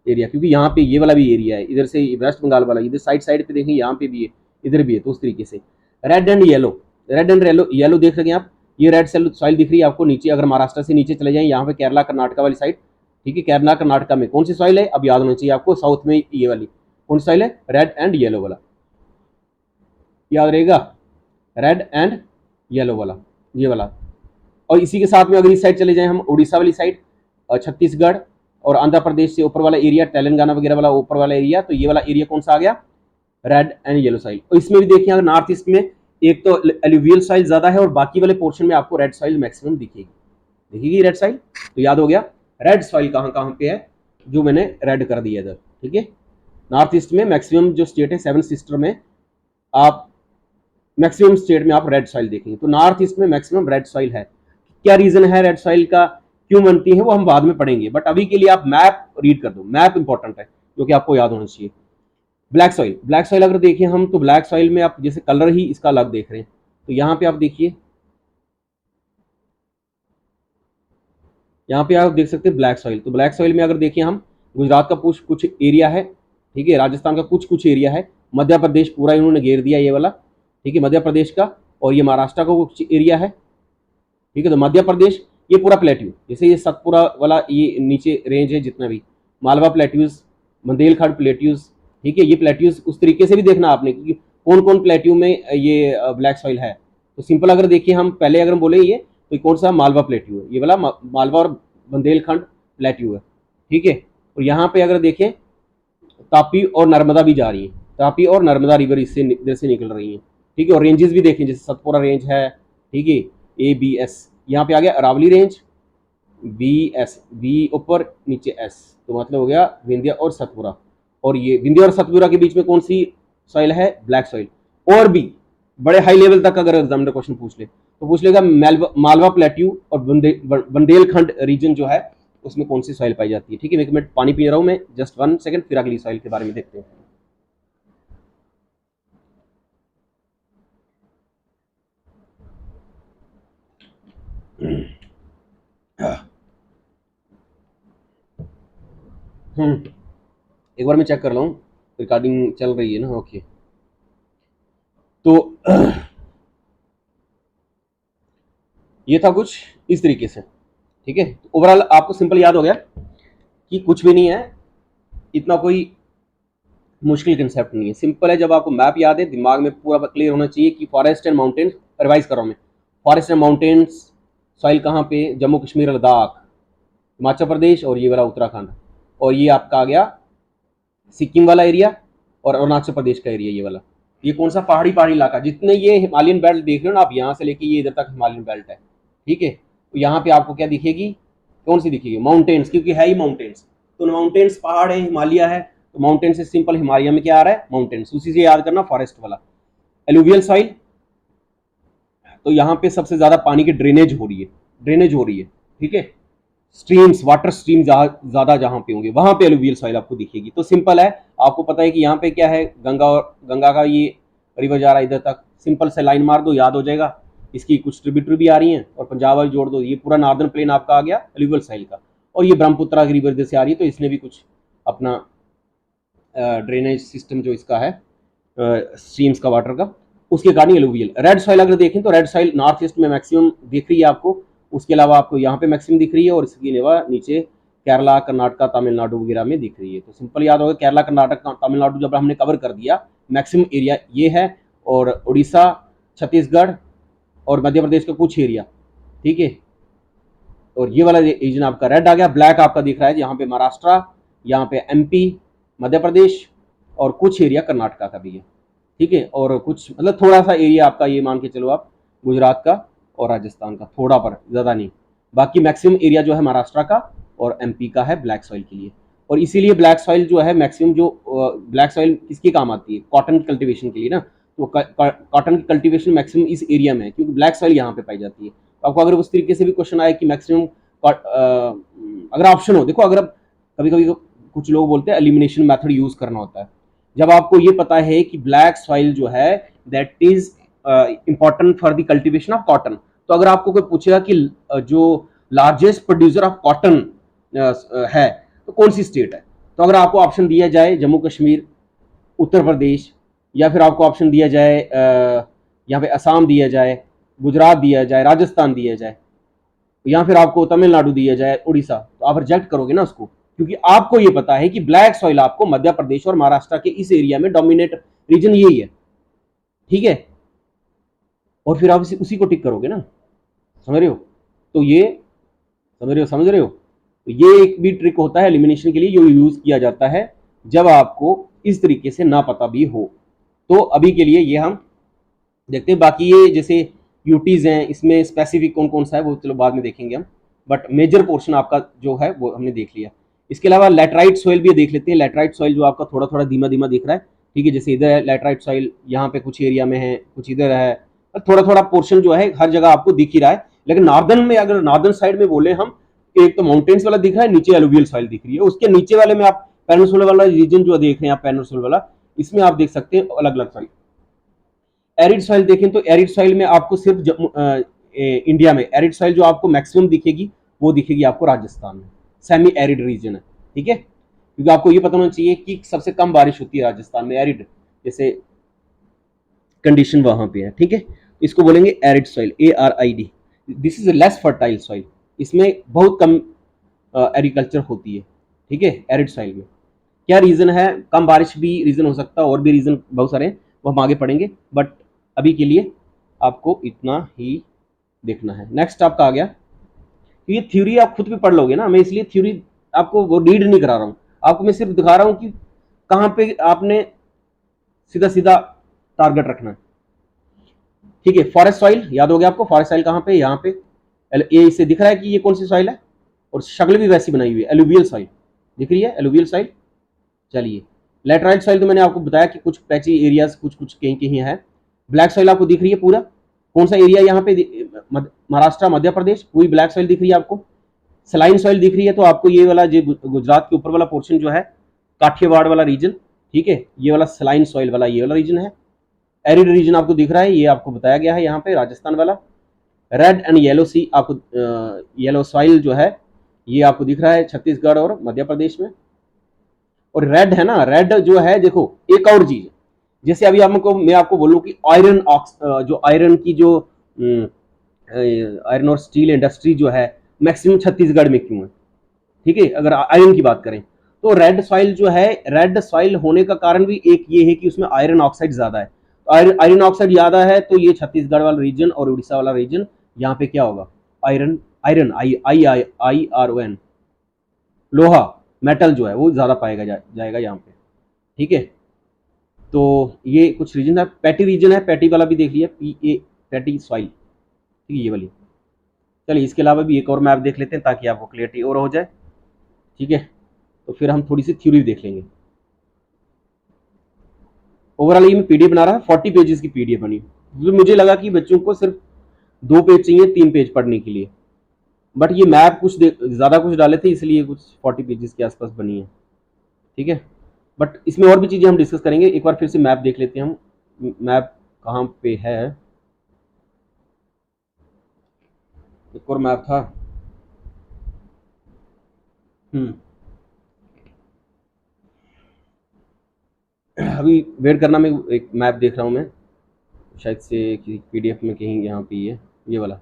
area, क्योंकि यहाँ पे ये वाला भी एरिया है, इधर से वेस्ट बंगाल वाला, इधर साइड पे देखें यहाँ पे भी है, इधर भी है, तो उस तरीके से। Red and yellow, red and yellow देख रहे हैं आप, ये रेड सॉइल दिख रही है आपको नीचे। अगर महाराष्ट्र से नीचे चले जाएं यहाँ पे केरला कर्नाटका वाली साइड, ठीक है, केरला कर्नाटका में कौन सी सॉइल है, अब याद होना चाहिए आपको, साउथ में ये वाली कौन सी सॉइल है, रेड एंड येलो वाला, याद रहेगा, रेड एंड येलो वाला, ये वाला। और इसी के साथ में अगर इस साइड चले जाएं हम, उड़ीसा वाली साइड, छत्तीसगढ़ और आंध्र प्रदेश से ऊपर वाला एरिया, तेलंगाना वगैरह वाला ऊपर वाला एरिया, तो ये वाला एरिया कौन सा आ गया, रेड एंड येलो सॉइल। और इसमें भी देखिए अगर नॉर्थ ईस्ट में एक तो एलुवियल सॉइल ज्यादा है, और बाकी वाले पोर्शन में आपको रेड सॉइल मैक्सिमम दिखेगी रेड सॉइल। तो याद हो गया रेड सॉइल कहाँ कहाँ पे है, जो मैंने रेड कर दिया इधर, ठीक है। नॉर्थ ईस्ट में मैक्सिमम जो स्टेट है 7 सिस्टर में, आप मैक्सिमम स्टेट में आप रेड सॉइल देखेंगे, तो नॉर्थ ईस्ट में मैक्सिमम रेड सॉइल है। क्या रीजन है रेड सॉइल का, क्यों बनती है, वो हम बाद में पढ़ेंगे, बट अभी के लिए आप मैप रीड कर दो, मैप इंपॉर्टेंट है जो कि आपको याद होना चाहिए। ब्लैक सॉइल, ब्लैक सॉइल अगर देखिए हम, तो ब्लैक सॉइल में आप जैसे कलर ही इसका अलग देख रहे हैं, तो यहाँ पे आप देखिए, यहाँ पे आप देख सकते हैं ब्लैक सॉइल। तो ब्लैक सॉइल में अगर देखिए हम, गुजरात का कुछ एरिया है, ठीक है, राजस्थान का कुछ एरिया है, मध्य प्रदेश पूरा इन्होंने घेर दिया ये वाला, ठीक है, मध्य प्रदेश का, और ये महाराष्ट्र का कुछ एरिया है, ठीक है। तो मध्य प्रदेश ये पूरा प्लेट्यू, जैसे ये सतपुरा वाला ये नीचे रेंज है जितना भी, मालवा प्लेट्यूज, बुंदेलखंड प्लेट्यूज, ठीक है, ये प्लेट्यूज उस तरीके से भी देखना आपने, क्योंकि कौन कौन प्लेट्यू में ये ब्लैक सॉइल है। तो सिंपल अगर देखिए हम पहले अगर हम बोले ये, तो कौन सा मालवा प्लेट्यू है, ये वाला मालवा और बुंदेलखंड प्लेट्यू है, ठीक है। और यहाँ पे अगर देखें तापी और नर्मदा भी जा रही है, तापी और नर्मदा रिवर इससे इधर से निकल रही है, ठीक है। और रेंजेस भी देखें, जैसे सतपुरा रेंज है, ठीक है, ABS, यहाँ पे आ गया अरावली रेंज, BS, बी ऊपर नीचे S, तो मतलब हो गया विंध्य और सतपुरा। और ये विंध्य और सतपुरा के बीच में कौन सी सॉइल है? Black soil. और भी बड़े हाई लेवल तक अगर एग्जामिनर क्वेश्चन पूछ ले तो पूछ लेगा मालवा प्लेट्यू और बुंदेलखंड रीजन जो है उसमें कौन सी सॉइल पाई जाती है, ठीक है। एक मिनट पानी पी रहा हूं मैं, जस्ट 1 सेकंड, फिर अगली सॉइल के बारे में देखते हैं। एक बार मैं चेक कर रहा हूँ, रिकॉर्डिंग चल रही है ना? ओके। तो ये था कुछ इस तरीके से, ठीक है। ओवरऑल आपको सिंपल याद हो गया कि कुछ भी नहीं है, इतना कोई मुश्किल कंसेप्ट नहीं है, सिंपल है। जब आपको मैप याद है, दिमाग में पूरा क्लियर होना चाहिए कि फॉरेस्ट एंड माउंटेन्स, रिवाइज कर रहा हूँ मैं, फॉरेस्ट एंड माउंटेन्स सॉइल कहाँ पे? जम्मू कश्मीर, लद्दाख, हिमाचल प्रदेश और ये वाला उत्तराखंड, और ये आपका आ गया सिक्किम वाला एरिया और अरुणाचल प्रदेश का एरिया, ये वाला। ये कौन सा? पहाड़ी पहाड़ी इलाका। जितने ये हिमालयन बेल्ट देख रहे हो ना आप, यहाँ से लेके ये इधर तक हिमालयन बेल्ट है, ठीक है। तो यहाँ पे आपको क्या दिखेगी? कौन सी दिखेगी? माउंटेन्स, क्योंकि है ही माउंटेन्स। तो माउंटेन्स पहाड़ है, हिमालय है, तो माउंटेन से सिंपल हिमालय में क्या आ रहा है? माउंटेन्स। उसी से याद करना फॉरेस्ट वाला। एलुवियल सॉइल, तो यहाँ पे सबसे ज्यादा पानी की ड्रेनेज हो रही है, ड्रेनेज हो रही है, ठीक है। स्ट्रीम्स, वाटर स्ट्रीम ज्यादा जहां पे होंगे वहां पे एलुवियल सॉइल आपको दिखेगी। तो सिंपल है, आपको पता है कि यहाँ पे क्या है? गंगा, और गंगा का ये रिवर जा रहा है इधर तक, सिंपल से लाइन मार दो, याद हो जाएगा। इसकी कुछ ट्रिब्यूटरी भी आ रही हैं और पंजाब वाली जोड़ दो, ये पूरा नॉर्दर्न प्लेन आपका आ गया एलुवियल सॉइल का। और ये ब्रह्मपुत्रा की रिवर इधर से आ रही है, तो इसने भी कुछ अपना ड्रेनेज सिस्टम जो इसका है स्ट्रीम्स का, वाटर का, उसके कारण एलुवियल। रेड सॉइल अगर देखें तो रेड सॉइल नॉर्थ ईस्ट में मैक्सिमम दिख रही है आपको, उसके अलावा आपको यहाँ पे मैक्सिमम दिख रही है, और इसके अलावा नीचे केरला, कर्नाटका, तमिलनाडु वगैरह में दिख रही है। तो सिंपल याद होगा, केरला, कर्नाटक, तमिलनाडु जब हमने कवर कर दिया, मैक्सिमम एरिया ये है। और उड़ीसा, छत्तीसगढ़ और मध्य प्रदेश का कुछ एरिया, ठीक है। और ये वाला रीजन आपका रेड आ गया। ब्लैक आपका दिख रहा है यहाँ पे महाराष्ट्र, यहाँ पे MP, मध्य प्रदेश और कुछ एरिया कर्नाटका का भी है, ठीक है। और कुछ मतलब थोड़ा सा एरिया आपका ये मान के चलो आप गुजरात का और राजस्थान का, थोड़ा पर, ज़्यादा नहीं। बाकी मैक्सिमम एरिया जो है महाराष्ट्र का और MP का है ब्लैक सॉइल के लिए। और इसीलिए ब्लैक सॉइल जो है मैक्सिमम, जो ब्लैक सॉइल किसके काम आती है? कॉटन की कल्टिवेशन के लिए ना। तो कॉटन की कल्टिवेशन मैक्सिमम इस एरिया में है, क्योंकि ब्लैक सॉइल यहाँ पे पाई जाती है। तो आपको अगर उस तरीके से भी क्वेश्चन आए कि मैक्सिमम, अगर ऑप्शन हो, देखो अगर कभी कभी कुछ लोग बोलते हैं एलिमिनेशन मेथड यूज करना होता है, जब आपको ये पता है कि ब्लैक सॉइल जो है that is important for the cultivation of cotton, तो अगर आपको कोई पूछेगा कि जो लार्जेस्ट प्रोड्यूसर ऑफ कॉटन है तो कौन सी स्टेट है, तो अगर आपको ऑप्शन दिया जाए जम्मू कश्मीर, उत्तर प्रदेश, या फिर आपको ऑप्शन दिया जाए यहाँ पे असम दिया जाए, गुजरात दिया जाए, राजस्थान दिया जाए, या फिर आपको तमिलनाडु दिया जाए, उड़ीसा, तो आप रिजेक्ट करोगे ना उसको, क्योंकि आपको ये पता है कि ब्लैक सॉइल आपको मध्य प्रदेश और महाराष्ट्र के इस एरिया में डोमिनेट रीजन यही है, ठीक है। और फिर आप उसी को टिक करोगे ना, समझ रहे हो? तो ये समझ रहे हो? तो ये एक भी ट्रिक होता है एलिमिनेशन के लिए, जो यूज किया जाता है जब आपको इस तरीके से ना पता भी हो। तो अभी के लिए ये हम देखते हैं। बाकी ये जैसे यूटीज हैं, इसमें स्पेसिफिक कौन कौन सा है वो चलो बाद में देखेंगे हम, बट मेजर पोर्शन आपका जो है वो हमने देख लिया। इसके अलावा लेटराइट सॉइल भी देख लेते हैं। लेटराइट सॉइल जो आपका थोड़ा थोड़ा धीमा धीमा दिख रहा है, ठीक है। जैसे इधर है लेटराइट सॉइल, यहाँ पे कुछ एरिया में है, कुछ इधर है, थोड़ा थोड़ा पोर्शन जो है हर जगह आपको दिख ही रहा है। लेकिन नॉर्दर्न में, अगर नॉर्दर्न साइड में बोले हम, एक तो माउंटेन्स वाला दिख रहा है, नीचे एलुवियल सॉइल दिख रही है, उसके नीचे वाले में आप पेनिनसुला वाला रीजन जो देख रहे हैं आप, पेनिनसुला वाला, इसमें आप देख सकते हैं अलग अलग सॉइल। एरिड सॉइल देखें तो एरिड सॉइल में आपको सिर्फ इंडिया में एरिड सॉइल जो आपको मैक्सिमम दिखेगी वो दिखेगी आपको राजस्थान में, सेमी एरिड रीजन है, ठीक है। क्योंकि आपको ये पता होना चाहिए कि सबसे कम बारिश होती है राजस्थान में, एरिड जैसे कंडीशन वहां पे है, ठीक है। इसको बोलेंगे arid soil, ARID। This is less fertile soil, इसमें बहुत कम एग्रीकल्चर होती है, ठीक है, एरिड सॉइल में। क्या रीजन है? कम बारिश भी रीजन हो सकता है, और भी रीजन बहुत सारे हैं, वो हम आगे पढ़ेंगे, बट अभी के लिए आपको इतना ही देखना है। नेक्स्ट आपका आ गया, तो ये थ्योरी आप खुद भी पढ़ लोगे ना, मैं इसलिए थ्योरी आपको वो रीड नहीं करा रहा हूँ, आपको मैं सिर्फ दिखा रहा हूँ कि कहाँ पे आपने सीधा सीधा टारगेट रखना है, ठीक है। फॉरेस्ट सॉइल याद हो गया आपको, फॉरेस्ट सॉइल कहाँ पे, यहाँ पे ये इससे दिख रहा है कि ये कौन सी सॉइल है, और शक्ल भी वैसी बनाई हुई है, एलुवियल सॉइल दिख रही है, एलुवियल सॉइल। चलिए लेटराइट सॉइल तो मैंने आपको बताया कि कुछ पैची एरियाज कुछ कुछ कहीं कहीं है। ब्लैक सॉइल आपको दिख रही है पूरा, कौन सा एरिया यहाँ पे, महाराष्ट्र मध्य प्रदेश, पूरी ब्लैक सॉइल दिख रही है आपको। सलाइन सॉइल दिख रही है, तो आपको ये वाला जो गुजरात के ऊपर वाला पोर्शन जो है, काठियावाड़ वाला रीजन, ठीक है, ये वाला सलाइन सॉइल वाला ये वाला रीजन है। एरिड रीजन आपको दिख रहा है, ये आपको बताया गया है यहाँ पे, राजस्थान वाला। रेड एंड येलो सी आपको, येलो सॉइल जो है ये आपको दिख रहा है छत्तीसगढ़ और मध्य प्रदेश में। और रेड है ना, रेड जो है देखो एक और चीज, जैसे अभी आपको मैं आपको बोलूं कि आयरन ऑक्स, जो आयरन की जो आयरन और स्टील इंडस्ट्री जो है मैक्सिमम छत्तीसगढ़ में क्यों है, ठीक है, अगर आयरन की बात करें तो रेड सॉइल जो है, रेड सॉइल होने का कारण भी एक ये है कि उसमें आयरन ऑक्साइड ज्यादा है। आयरन ऑक्साइड ज्यादा है तो ये छत्तीसगढ़ वाला रीजन और उड़ीसा वाला रीजन, यहाँ पे क्या होगा, आयरन, आयरन IRON, लोहा, मेटल जो है वो ज्यादा पाएगा जाएगा यहाँ पे, ठीक है। तो ये कुछ रीजन है, पैटी रीजन है, पैटी वाला भी देख लिया, PA पैटी सॉइल, ठीक है, ये वाली। चलिए इसके अलावा भी एक और मैप देख लेते हैं ताकि आपको क्लियरिटी और हो जाए, ठीक है। तो फिर हम थोड़ी सी थ्योरी देख लेंगे। ओवरऑल ये मैं पीडीएफ बना रहा है, 40 पेजेस की पीडीएफ बनी, तो मुझे लगा कि बच्चों को सिर्फ 2 पेज चाहिए 3 पेज पढ़ने के लिए, बट ये मैप कुछ ज़्यादा कुछ डाले थे इसलिए कुछ 40 पेजेस के आसपास बनी है, ठीक है। बट इसमें और भी चीज़ें हम डिस्कस करेंगे। एक बार फिर से मैप देख लेते हैं हम, मैप कहाँ पे है, एक और मैप था, अभी वेट करना, मैं एक मैप देख रहा हूँ मैं, शायद से किसी पीडीएफ में कहीं यहाँ पे ये वाला।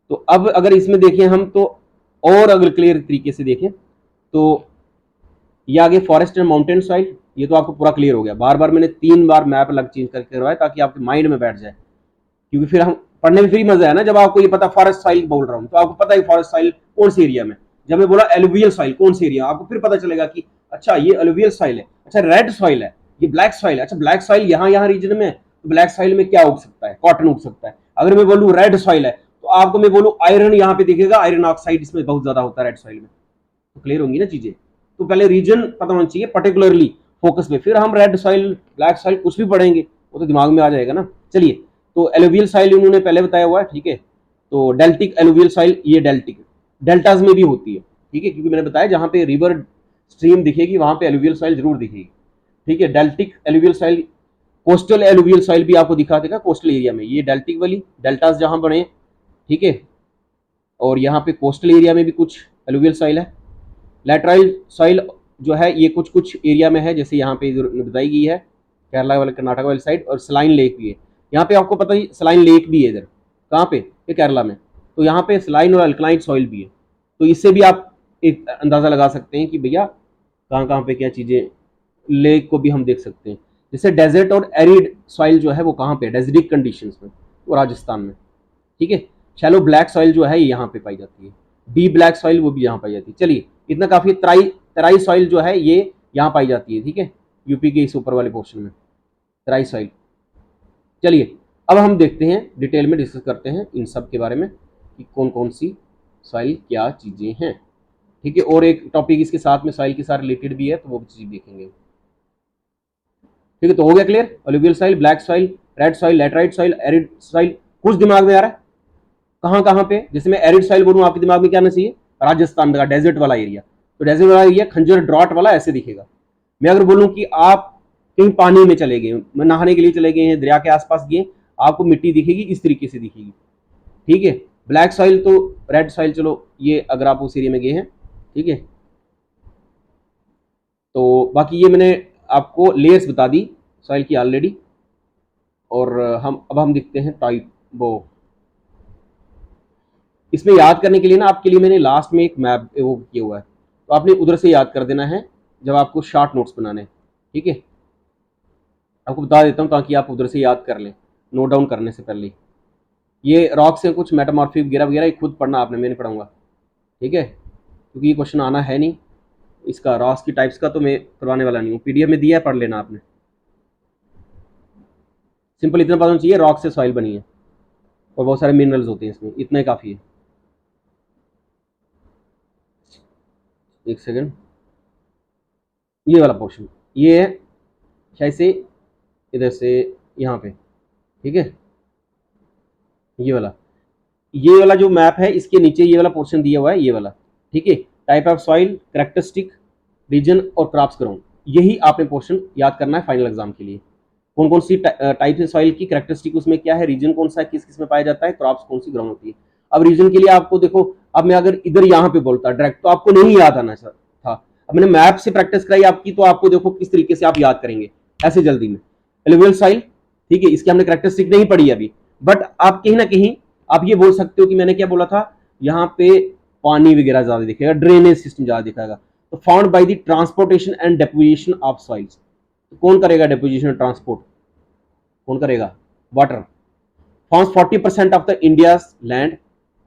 तो अब अगर इसमें देखें हम तो, और अगर क्लियर तरीके से देखें तो ये आगे फॉरेस्ट एंड माउंटेन सॉइल, ये तो आपको पूरा क्लियर हो गया। बार बार मैंने 3 बार मैप अलग चेंज करके करवाया ताकि आपके माइंड में बैठ जाए, क्योंकि फिर हम पढ़ने में फिर मजा है ना, जब आपको ये पता फॉरेस्ट सॉइल बोल रहा हूँ तो आपको पता है फॉरेस्ट सॉइल कौन सी एरिया में, जब मैं बोला एलुवियल सॉइल कौन सी एरिया, आपको फिर पता चलेगा कि अच्छा ये एलुवियल सॉइल है, अच्छा रेड सॉइल है, ये ब्लैक सॉइल है, अच्छा ब्लैक सॉइल यहाँ यहाँ रीजन में, तो ब्लैक सॉइल में क्या उग सकता है, कॉटन उग सकता है। अगर मैं बोलूँ रेड सॉइल है तो आपको मैं बोलूँ आयरन यहाँ पे दिखेगा, आयरन ऑक्साइड इसमें बहुत ज्यादा होता है रेड सॉइल में, तो क्लियर होंगी ना चीजें। तो पहले रीजन पता होना चाहिए पर्टिकुलरली फोकस में, फिर हम रेड सॉइल ब्लैक सॉइल कुछ भी पढ़ेंगे वो तो दिमाग में आ जाएगा ना। चलिए, तो एलुवियल सॉइल उन्होंने पहले बताया हुआ है, ठीक है। तो डेल्टिक एलुवियल सॉइल, ये डेल्टिक डेल्टाज में भी होती है, ठीक है, क्योंकि मैंने बताया जहां पे रिवर स्ट्रीम दिखेगी वहां पे एलुवियल सॉइल जरूर दिखेगी, ठीक है। Deltaic alluvial soil, coastal alluvial soil भी आपको दिखा देगा कोस्टल एरिया में, ये डेल्टिक वाली डेल्टाज जहां बने, ठीक है। और यहाँ पे कोस्टल एरिया में भी कुछ एलुवियल सॉइल है। लैटराइल सॉइल जो है ये कुछ कुछ एरिया में है, जैसे यहाँ पे बताई गई है केरला वाले कर्नाटक वाली साइड, और सलाइन लेक भी है यहाँ पे, आपको पता ही सलाइन लेक भी है इधर, कहाँ पे, ये केरला में। तो यहाँ पे सलाइन और अल्कलाइन सॉइल भी है, तो इससे भी आप एक अंदाज़ा लगा सकते हैं कि भैया कहाँ कहाँ पे क्या चीज़ें, लेक को भी हम देख सकते हैं। जैसे डेजर्ट और एरिड सॉइल जो है वो कहाँ पे, डेजर्टिक कंडीशंस में, वो राजस्थान में, ठीक है। शैलो ब्लैक सॉइल जो है ये यहाँ पे पाई जाती है, डीप ब्लैक सॉइल वो भी यहाँ पाई जाती है। चलिए इतना काफ़ी। तराई, तराई सॉइल जो है ये यहाँ पाई जाती है, ठीक है, यूपी के इस ऊपर वाले पोर्शन में तराई सॉइल। चलिए अब हम देखते हैं, डिटेल में डिस्कस करते हैं इन सब के बारे में कि कौन कौन सी सॉइल क्या चीज़ें हैं, ठीक है। और एक टॉपिक इसके साथ में सॉइल के साथ रिलेटेड भी है, तो वो भी चीज़ देखेंगे, ठीक है। तो हो गया clear, alluvial soil, black soil, red soil, laterite soil, arid soil. कुछ दिमाग में आ रहा है कहाँ कहाँ पे, जैसे मैं एरिड सॉइल बोलूँ आपके दिमाग में क्या आना चाहिए, राजस्थान का डेजर्ट वाला एरिया, तो डेजर्ट वाला एरिया खंजर ड्रॉट वाला ऐसे दिखेगा। मैं अगर बोलूँ कि आप कहीं पानी में चले गए, मैं नहाने के लिए चले गए हैं, दरिया के आसपास गए, आपको मिट्टी दिखेगी इस तरीके से दिखेगी, ठीक है। ब्लैक सॉइल तो रेड सॉइल, चलो ये अगर आप उस एरिया में गए हैं, ठीक है। तो बाकी ये मैंने आपको लेयर्स बता दी सॉइल की ऑलरेडी। और अब हम दिखते हैं टाइप, वो इसमें याद करने के लिए ना आपके लिए मैंने लास्ट में एक मैप वो किया हुआ है, तो आपने उधर से याद कर देना है जब आपको शॉर्ट नोट्स बनाने हैं, ठीक है। आपको बता देता हूँ ताकि आप उधर से याद कर लें नोट डाउन करने से पहले। ये रॉक से कुछ मेटामॉर्फिक वगैरह वगैरह खुद पढ़ना आपने, मैं नहीं पढ़ाऊंगा, ठीक है, क्योंकि ये क्वेश्चन आना है नहीं, इसका रॉक्स की टाइप्स का तो मैं करवाने वाला नहीं हूँ, पीडीएफ में दिया है, पढ़ लेना आपने। सिंपल इतना पता होना चाहिए रॉक से सॉइल बनी है और बहुत सारे मिनरल्स होते हैं इसमें, इतना ही काफ़ी है। एक सेकंड, ये वाला पोर्शन, ये है शायद से इधर से यहाँ पे, ठीक है, ये वाला जो मैप है इसके नीचे ये वाला पोर्शन दिया हुआ है, ये वाला, ठीक है। Type of soil, characteristic, region और क्रॉप्स ग्राउंड, यही आपने पोर्शन याद करना है फाइनल एग्जाम के लिए। कौन कौन सी टाइप है सॉइल की, कैरेक्टरिस्टिक उसमें क्या है, रीजन कौन सा है, किस किस में पाया जाता है, क्रॉप्स कौन सी ग्राउंड होती है। अब रीजन के लिए आपको देखो, अब मैं अगर इधर यहाँ पे बोलता डायरेक्ट तो आपको नहीं याद आना सर था। अब मैंने मैप से प्रैक्टिस कराई आपकी, तो आपको देखो किस तरीके से आप याद करेंगे ऐसे जल्दी में। एलुवियल सॉइल, ठीक है, इसकी हमने कैरेक्टरिस्टिक नहीं पढ़ी अभी, बट आप कहीं ना कहीं आप ये बोल सकते हो कि मैंने क्या बोला था, यहाँ पे पानी वगैरह ज्यादा दिखेगा, ड्रेनेज सिस्टम ज्यादा दिखेगा। तो found by the transportation and deposition of soils, कौन करेगा डेपोजिशन और ट्रांसपोर्ट, कौन करेगा, water. Forms 40% of the India's land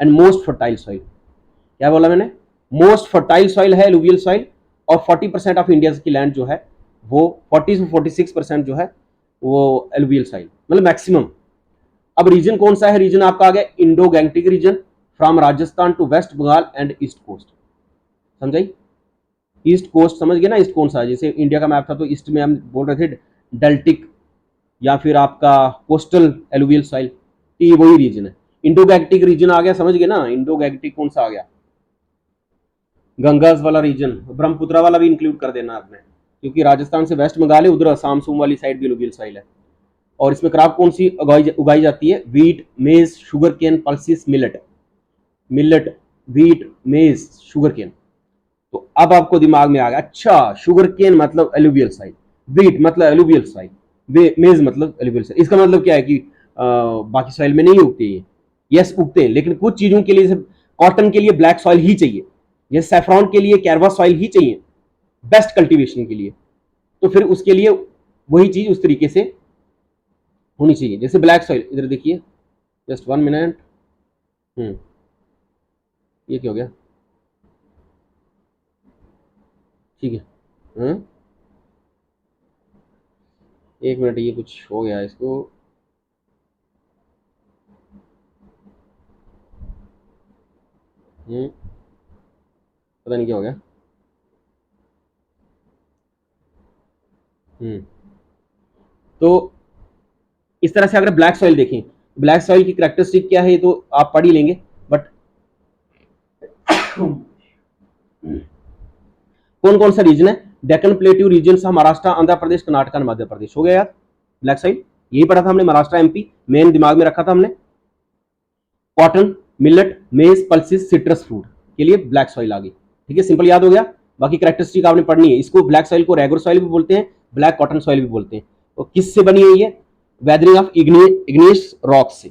and most fertile soil, क्या बोला मैंने, मोस्ट फर्टाइल सॉइल है एलुवियल सॉइल, और 40% ऑफ इंडिया की लैंड जो है वो 40 से 46% जो है वो एलुवियल सॉइल, मतलब मैक्सिमम। अब रीजन कौन सा है, रीजन आपका आ गया Indo Gangetic region, from Rajasthan to West Bengal and east coast, समझाई। ईस्ट कोस्ट समझ गए ना, ईस्ट कौन सा है, जैसे इंडिया का मैप था तो ईस्ट में हम बोल रहे थे डेल्टिक या फिर आपका कोस्टल एलुवियल सॉइल, तो ये वही रीजन है। इंडो गैंगटिक रीजन आ गया, समझ गए ना, इंडो गैंगटिक कौन सा आ गया, गंगास वाला रीजन, ब्रह्मपुत्रा वाला भी इंक्लूड कर देना आपने, क्योंकि राजस्थान से वेस्ट बंगाल है, उधर असम सूम वाली साइड भी एलुवियल सॉइल है। और इसमें क्रॉप कौन सी उगाई जाती है, wheat, maize, sugarcane, pulses, millet, millet, wheat, maize, sugarcane. तो अब आपको दिमाग में आ गया, अच्छा शुगर केन मतलब एलुवियल साइड, वीट मतलब एलुवियल साइड, मेज मतलब एलुवियल साइड। इसका मतलब क्या है कि बाकी सॉइल में नहीं उगते ये, यस उगते हैं, लेकिन कुछ चीजों के लिए, कॉटन के लिए ब्लैक सॉइल ही चाहिए, जैसे सैफ्रॉन के लिए कैरवा सॉइल ही चाहिए बेस्ट कल्टीवेशन के लिए, तो फिर उसके लिए वही चीज उस तरीके से होनी चाहिए। जैसे ब्लैक सॉइल, इधर देखिए, जस्ट 1 मिनट, ये क्या हो गया, ठीक है, हम्म, 1 मिनट, ये कुछ हो गया इसको, पता नहीं क्या हो गया। हम्म, तो इस तरह से अगर ब्लैक सॉइल देखें, ब्लैक सॉइल की करेक्टरिस्टिक क्या है ये तो आप पढ़ ही लेंगे, बट कौन कौन सा रीजन है, डेक्कन प्लेट्यू रीजन से महाराष्ट्र, आंध्र प्रदेश, कर्नाटक, मध्य प्रदेश, हो गया यार ब्लैक सॉइल, यही पढ़ा था हमने, महाराष्ट्र एमपी मेन दिमाग में रखा था हमने। कॉटन, मिलेट, मेज, पल्सिस, सिट्रस फ्रूट के लिए ब्लैक सॉइल आ गई, ठीक है, सिंपल याद हो गया। बाकी करेक्टरिस्टिक आपने पढ़नी है, इसको ब्लैक सॉइल को रेगुलर सॉइल भी बोलते हैं, ब्लैक कॉटन सॉइल भी बोलते हैं। तो किससे बनी हुई है, वेदरिंग ऑफ इग्नियस रॉक से,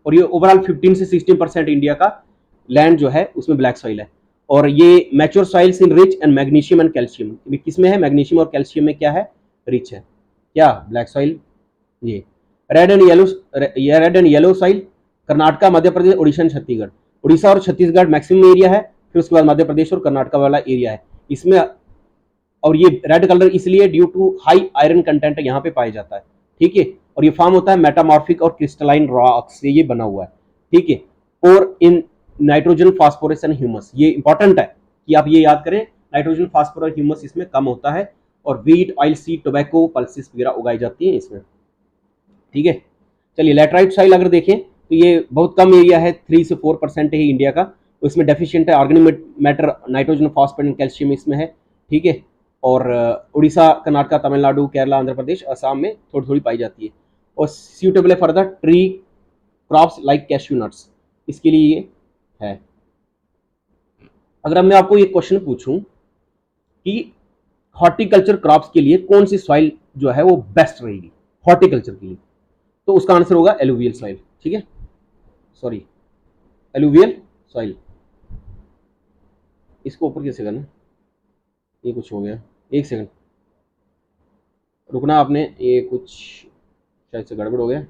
और ये ओवरऑल 15 से 16% इंडिया का लैंड जो है उसमें ब्लैक सॉइल है। और ये mature soils in rich and magnesium and calcium, किसमें है, मैग्नीशियम और कैल्शियम में क्या है, रिच है, क्या ब्लैक सॉइल, ये red and yellow, red and yellow soil, Karnataka, Madhya Pradesh, Orissa and Chhattisgarh, Orissa और छत्तीसगढ़ मैक्सिमम एरिया है, फिर उसके बाद मध्य प्रदेश और कर्नाटक वाला एरिया है इसमें। और ये रेड कलर इसलिए due to high iron content यहाँ पे पाया जाता है, ठीक है। और ये फॉर्म होता है मेटामॉर्फिक और क्रिस्टलाइन रॉक से ये बना हुआ है, ठीक है। और इन नाइट्रोजन, फास्फोरस एंड ह्यूमस, ये इंपॉर्टेंट है कि आप ये याद करें, नाइट्रोजन, फास्फोरस और ह्यूमस इसमें कम होता है। और wheat, oil seed, tobacco, pulses वगैरह उगाई जाती है इसमें, ठीक है। चलिए लेटराइट सॉइल अगर देखें तो ये बहुत कम एरिया है, 3 से 4% है इंडिया का, तो इसमें डेफिशिएंट है organic matter, nitrogen, phosphate and calcium इसमें है, ठीक है। और उड़ीसा, कर्नाटक, तमिलनाडु, केरला, आंध्र प्रदेश, असम में थोड़ी थोड़ी पाई जाती है। और सूटेबल है for the tree crops like cashew nuts, इसके लिए ये है। अगर अब मैं आपको ये क्वेश्चन पूछूं कि हॉर्टिकल्चर क्रॉप्स के लिए कौन सी सॉइल जो है वो बेस्ट रहेगी हॉर्टिकल्चर के लिए, तो उसका आंसर होगा एलुवियल सॉइल, ठीक है, सॉरी एलुवियल सॉइल। इसको ऊपर कैसे करना, ये कुछ हो गया, एक सेकंड रुकना आपने, ये कुछ शायद से गड़बड़ हो गया,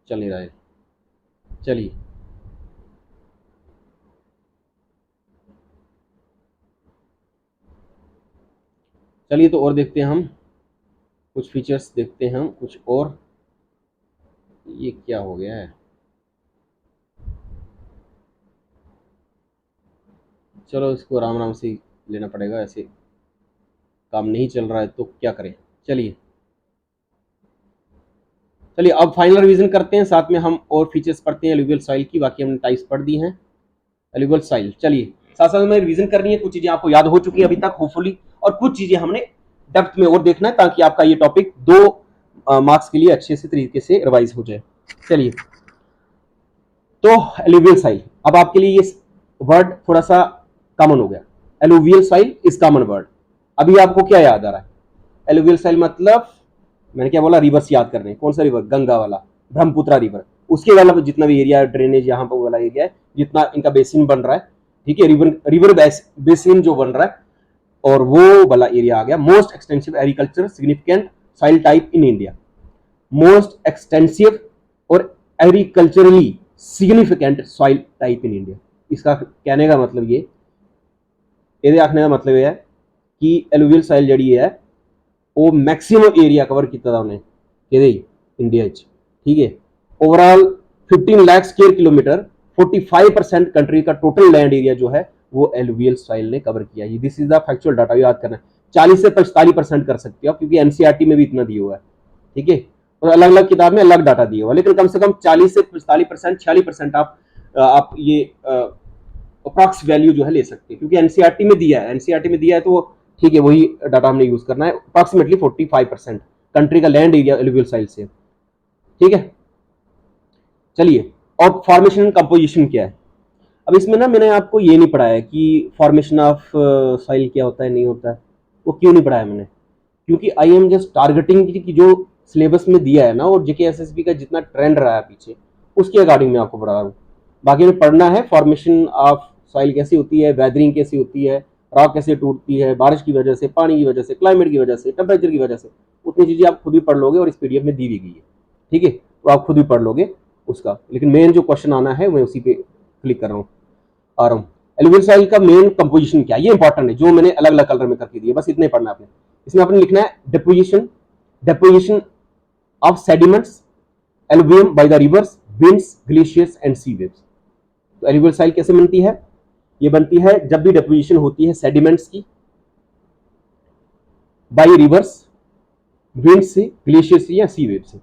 चल नहीं रहा है, चलिए। चलिए तो और देखते हैं हम कुछ फीचर्स, देखते हैं हम कुछ और। ये क्या हो गया है, चलो इसको राम राम से ही लेना पड़ेगा, ऐसे काम नहीं चल रहा है तो क्या करें। चलिए चलिए अब फाइनल रिवीजन करते हैं, साथ में हम और फीचर्स पढ़ते हैं एलुवियल सॉइल की। बाकी हमने टाइप्स पढ़ दी हैं एलुवियल सॉइल। चलिए साथ साथ में रिवीजन करनी है, कुछ चीजें आपको याद हो चुकी हैं अभी तक होपफुली, और कुछ चीजें हमने डेप्थ में और देखना है ताकि आपका ये टॉपिक 2 मार्क्स के लिए अच्छे से तरीके से रिवाइज हो जाए। चलिए तो एलुवियल सॉइल, अब आपके लिए ये वर्ड थोड़ा सा कॉमन हो गया। Alluvial soil is common word. अभी आपको क्या याद आ रहा है? एलुवियल सॉइल मतलब, मैंने क्या बोला, रिवर्स याद करने। कौन सा रिवर? गंगा वाला, ब्रह्मपुत्रा रिवर, उसके वाला जितना भी एरिया ड्रेनेज यहाँ पर वाला एरिया है, जितना इनका बेसिन बन रहा है, ठीक है, रिवर बेसिन जो बन रहा है, और वो वाला एरिया आ गया। Most extensive agriculture significant soil type in India. Most extensive और agriculturally significant soil type in India. इसका कहने का मतलब ये आखने का मतलब यह है कि एलुवियल सॉइल जड़ी है वो मैक्सिमम एरिया कवर किया उन्हें इंडिया, ठीक है। Overall 15 lakh square kilometre, 45% country का टोटल लैंड एरिया जो है वो एलुवियल सॉइल ने कवर किया है। This is the factual data, याद करना है। 40 से 45% कर सकते हो क्योंकि एनसीईआरटी में भी इतना दिया हुआ है, ठीक है, और अलग अलग किताब में अलग डाटा दिया हुआ है, लेकिन कम से कम 40 से 45%, 46% आप ये अप्रॉक्स वैल्यू जो है ले सकते हैं, क्योंकि एनसीईआरटी में दिया है, एनसीईआरटी में दिया है तो ठीक है, वही डाटा हमने यूज करना है। अप्रॉक्सीमेटली 45% कंट्री का लैंड एरिया एलुवियल सॉइल से, ठीक है। चलिए, और फॉर्मेशन एंड कंपोजिशन क्या है? अब इसमें ना मैंने आपको ये नहीं पढ़ाया कि फॉर्मेशन ऑफ सॉइल क्या होता है, नहीं होता है। वो क्यों नहीं पढ़ाया मैंने? क्योंकि आई एम जस्ट टारगेटिंग की जो सिलेबस में दिया है ना, और जेके एसएसबी का जितना ट्रेंड रहा है पीछे, उसके अकॉर्डिंग मैं आपको पढ़ा रहा हूँ। बाकी में पढ़ना है फॉर्मेशन ऑफ सॉइल कैसी होती है, वेदरिंग कैसी होती है, रॉक कैसे टूटती है, बारिश की वजह से, पानी की वजह से, क्लाइमेट की वजह से, टेम्परेचर की वजह से, उतनी चीजें आप खुद भी पढ़ लोगे और इस पीडीएफ में दी भी गई है, ठीक है, तो आप खुद भी पढ़ लोगे उसका। लेकिन मेन जो क्वेश्चन आना है मैं उसी पे क्लिक कर रहा हूँ, आ रहा हूँ। एलुवियल सॉइल का मेन कंपोजिशन क्या है, ये इंपॉर्टेंट है, जो मैंने अलग अलग कलर में करके दिया, बस इतना ही पढ़ना है आपने। इसमें आपने लिखना है deposition of sediments alluvium by the rivers, winds, glaciers and sea waves. तो एलुवियल सॉइल कैसे बनती है? ये बनती है जब भी डिपोजिशन होती है सेडिमेंट्स की बाय रिवर्स, विंड से, ग्लेशियर से या सी वेव से।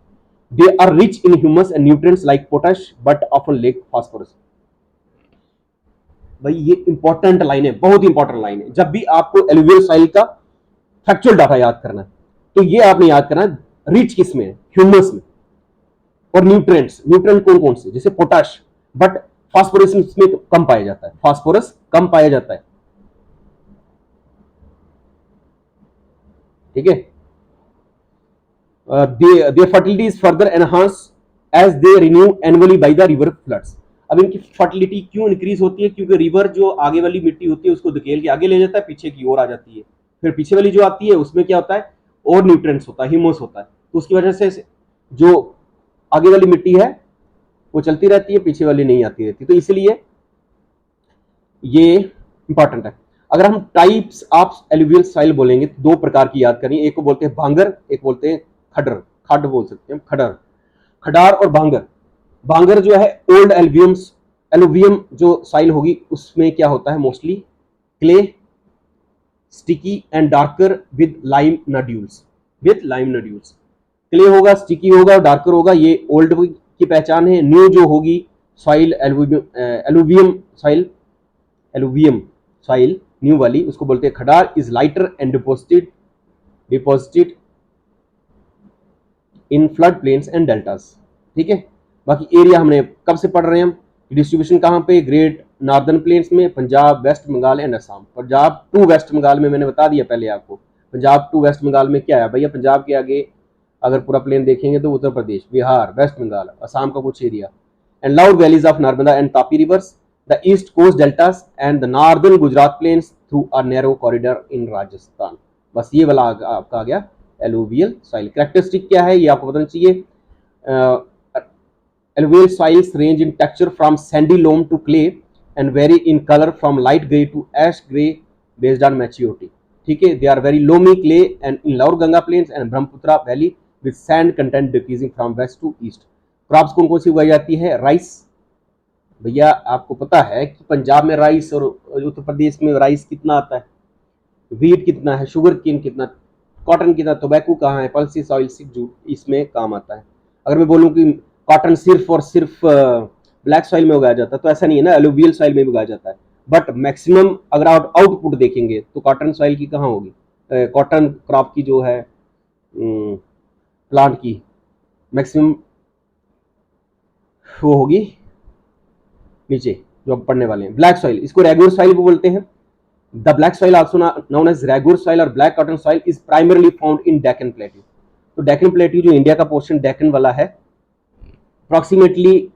They are rich in humus and nutrients like potash but often lack phosphorus. भाई ये इंपॉर्टेंट लाइन है, बहुत इंपॉर्टेंट लाइन है। जब भी आपको एलुवियल सॉइल का फैक्चुअल डाटा याद करना है तो ये आपने याद करना है, रिच किसमें है? ह्यूमस में। और न्यूट्रिएंट्स, न्यूट्रिएंट कौन कौन से? जैसे पोटाश, बट फास्फोरस इसमें कम पाया जाता है, फास्फोरस कम पाया जाता है, ठीक है। their fertility is further enhanced as they renew annually by the river floods। अब इनकी फर्टिलिटी क्यों इंक्रीज होती है? क्योंकि रिवर जो आगे वाली मिट्टी होती है उसको धकेल के आगे ले जाता है, पीछे की ओर आ जाती है, फिर पीछे वाली जो आती है उसमें क्या होता है, और न्यूट्रिएंट्स होता है, ह्यूमस होता है, तो उसकी वजह से जो आगे वाली मिट्टी है वो चलती रहती है, पीछे वाली नहीं आती रहती, तो इसलिए ये इंपॉर्टेंट है। अगर हम टाइप्स ऑफ एलुवियल सॉइल बोलेंगे तो 2 प्रकार की याद करिए, एक को बोलते हैं भांगर, एक बोलते हैं खडर, खड बोल सकते हैं, खडर, खडार और भांगर। भांगर जो है ओल्ड एलुवियम जो सॉइल होगी उसमें क्या होता है, mostly clay, sticky and darker with lime nodules, clay होगा, स्टिकी होगा और डार्कर होगा, ये ओल्ड की पहचान है। न्यू जो होगी सॉइल एलुवियम सॉइल न्यू वाली, उसको बोलते हैं khadar, is lighter and deposited in flood plains and deltas, ठीक है। बाकी एरिया हमने कब से पढ़ रहे हैं हम, डिस्ट्रीब्यूशन कहाँ पे, ग्रेट नॉर्दर्न प्लेन्स में, पंजाब, वेस्ट बंगाल एंड असम। पंजाब टू वेस्ट बंगाल में मैंने बता दिया पहले आपको, पंजाब टू वेस्ट बंगाल में क्या है भैया, पंजाब के आगे अगर पूरा प्लेन देखेंगे तो उत्तर प्रदेश, बिहार, वेस्ट बंगाल, असम का कुछ area, and loud valleys of Narmada and Tapi rivers, the east coast deltas and the northern Gujarat plains through a narrow corridor in Rajasthan. बस ये वाला आपका आ गया एलुवियल सॉइल। कैरेक्टरिस्टिक क्या है ये आपको बताना चाहिए। Alluvial soils range in texture from sandy loam to clay and vary in colour from light grey to ash grey based on maturity, ठीक है, they are very loamy clay and in lower Ganga plains and Brahmaputra valley with sand content decreasing from west to east. Crops कौन कौन सी उगाई जाती है? Rice, भैया आपको पता है कि पंजाब में राइस और उत्तर प्रदेश में राइस कितना आता है, वीट कितना है, शुगर केन कितना, कॉटन कितना, टोबैको कहाँ है, पल्सिस ऑयल सीड जूट इसमें काम आता है। अगर मैं बोलूँ कि कॉटन सिर्फ और सिर्फ ब्लैक सॉइल में उगाया जाता है तो ऐसा नहीं है ना, एलुवियल सॉइल में भी उगाया जाता है, बट मैक्सिमम अगर आउटपुट देखेंगे तो कॉटन सॉइल की कहाँ होगी, कॉटन क्रॉप की जो है प्लांट की मैक्सिमम वो होगी नीचे जो अब पढ़ने वाले हैं, ब्लैक सॉइल, इसको रेगुलर सॉइल भी बोलते हैं। The black soil also known as regular soil और black cotton soil is primarily found in Deccan plateau. तो डेक्कन प्लेट्यू जो इंडिया का पोर्शन डेक्कन वाला है अप्रॉक्सीमेटली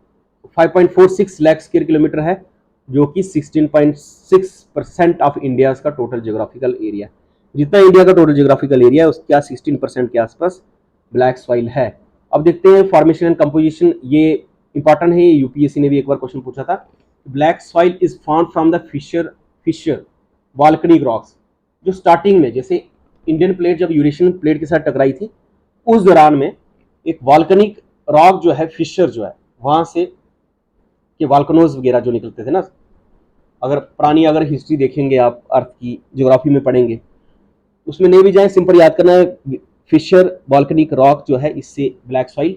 5.46 लाख स्क्वायर किलोमीटर है, जो कि 16.6% ऑफ इंडिया का टोटल जियोग्राफिकल एरिया। जितना इंडिया का टोटल जियोग्राफिकल एरिया है उसका 16% के आसपास ब्लैक सॉइल है। अब देखते हैं फॉर्मेशन एंड कंपोजिशन, ये इंपॉर्टेंट है, यूपीएससी ने भी एक बार क्वेश्चन पूछा था। Black soil is found from the fissure volcanic rocks. जो स्टार्टिंग में जैसे इंडियन प्लेट जब यूरेशियन प्लेट के साथ टकराई थी उस दौरान में एक वॉल्केनिक रॉक जो है, फिशर जो है, वहां से के वॉल्कनोज वगैरह जो निकलते थे ना, अगर पुरानी अगर हिस्ट्री देखेंगे आप, अर्थ की ज्योग्राफी में पढ़ेंगे, उसमें नहीं भी जाए, सिंपल याद करना है, फिशर वॉल्केनिक रॉक जो है इससे ब्लैक सॉइल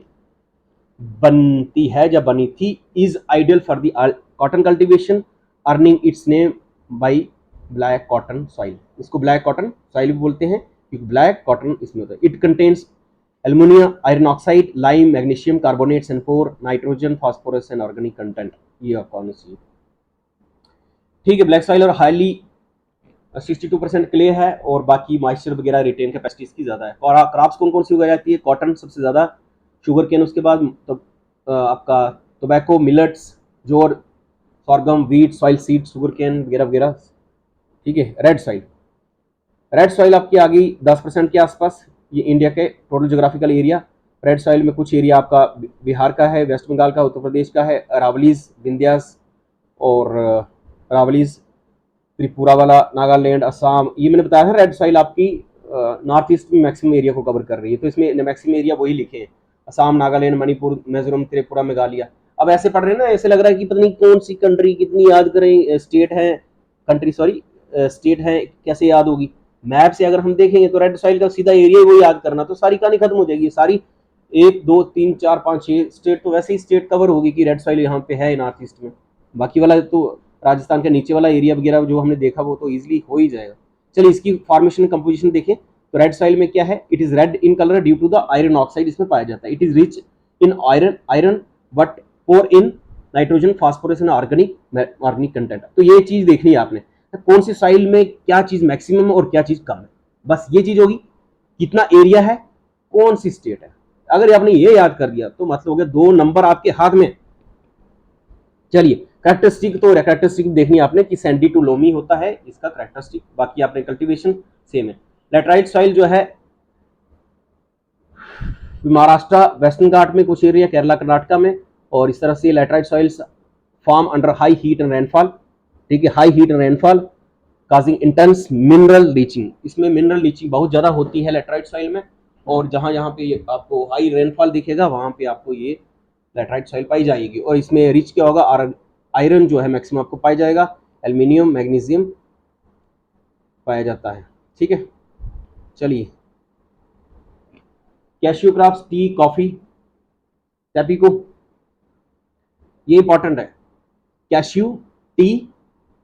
बनती है, जब बनी थी। Is ideal for the cotton cultivation, earning it's name by black cotton soil. इसको ब्लैक कॉटन सॉइल भी बोलते हैं क्योंकि ब्लैक कॉटन इसमें होता है। It contains aluminium, iron oxide, lime, magnesium carbonate, sulphur, nitrogen, phosphorus and organic content. ये आपको आना चाहिए, ठीक है। ब्लैक सॉइल और हाईली 62% क्ले है और बाकी मॉइस्चर वगैरह रिटेन कैपेसिटी इसकी ज़्यादा है। और क्रॉप्स कौन कौन सी उगाई जाती है? कॉटन सबसे ज़्यादा, शुगर केन उसके बाद, तो आपका tobacco, millets, jowar, sorghum, wheat, soil seed, sugar cane वगैरह वगैरह, ठीक है। रेड सॉइल आपकी आ गई 10% के आसपास, ये इंडिया के total geographical area. Red soil में कुछ एरिया आपका बिहार का है, वेस्ट बंगाल का, उत्तर प्रदेश का है, अरावलीज, विंध्यास और अरावलीज, त्रिपुरा वाला, नागालैंड, असम, ये मैंने बताया था। रेड सॉइल आपकी नॉर्थ ईस्ट में मैक्सिमम एरिया को कवर कर रही है, तो इसमें मैक्सिमम एरिया वही लिखे हैं, असम, नागालैंड, मणिपुर, मिजोरम, त्रिपुरा, मेघालय। अब ऐसे पढ़ रहे हैं ना, ऐसे लग रहा है कि पता नहीं कौन सी कंट्री कितनी याद करें, स्टेट है, कंट्री सॉरी स्टेट है, कैसे याद होगी। मैप से अगर हम देखेंगे तो रेड सॉइल का सीधा एरिया ही वो याद करना, तो सारी कहानी खत्म हो जाएगी। सारी 1 2 3 4 5 6 स्टेट तो वैसे ही स्टेट कवर होगी कि रेड सॉइल यहाँ पे है नॉर्थ ईस्ट में। बाकी वाला तो राजस्थान का नीचे वाला एरिया वगैरह जो हमने देखा वो तो इजीली हो ही जाएगा। चलिए इसकी फॉर्मेशन कंपोजिशन देखें तो रेड सॉइल में क्या है, it is red in colour due to the iron oxide इसमें पाया जाता है। It is rich in iron but poor in nitrogen, phosphorus and organic content. तो ये चीज देखनी है आपने, कौन सी सॉइल में क्या चीज मैक्सिमम और क्या चीज कम है, बस ये चीज होगी। कितना एरिया है, कौन सी स्टेट है, अगर आपने ये याद कर दिया तो मतलब हो गया 2 नंबर आपके हाथ में। चलिए कैरेक्टरिस्टिक, तो कैरेक्टरिस्टिक देखनी आपने कि सैंडी टू लोमी होता है इसका कैरेक्टरिस्टिक, बाकी आपने कल्टीवेशन सेम है। लैटराइट सॉइल जो है महाराष्ट्र, वेस्टर्न घाट में कुछ एरिया, केरला, कर्नाटका में, और इस तरह से laterite soils form under high heat and rainfall, ठीक है। High heat and rainfall causing intense mineral leaching, इसमें मिनरल लीचिंग बहुत ज़्यादा होती है लैटराइट सॉइल में, और जहाँ जहाँ पे आपको हाई रेनफॉल दिखेगा वहाँ पे आपको ये लैटराइट सॉइल पाई जाएगी। और इसमें रिच क्या होगा, आयरन जो है मैक्सिमम आपको पाया जाएगा, एल्युमिनियम, मैग्नीशियम पाया जाता है, ठीक है। चलिए cashew crops, tea, coffee, tapioca, ये इंपॉर्टेंट है। Cashew, tea,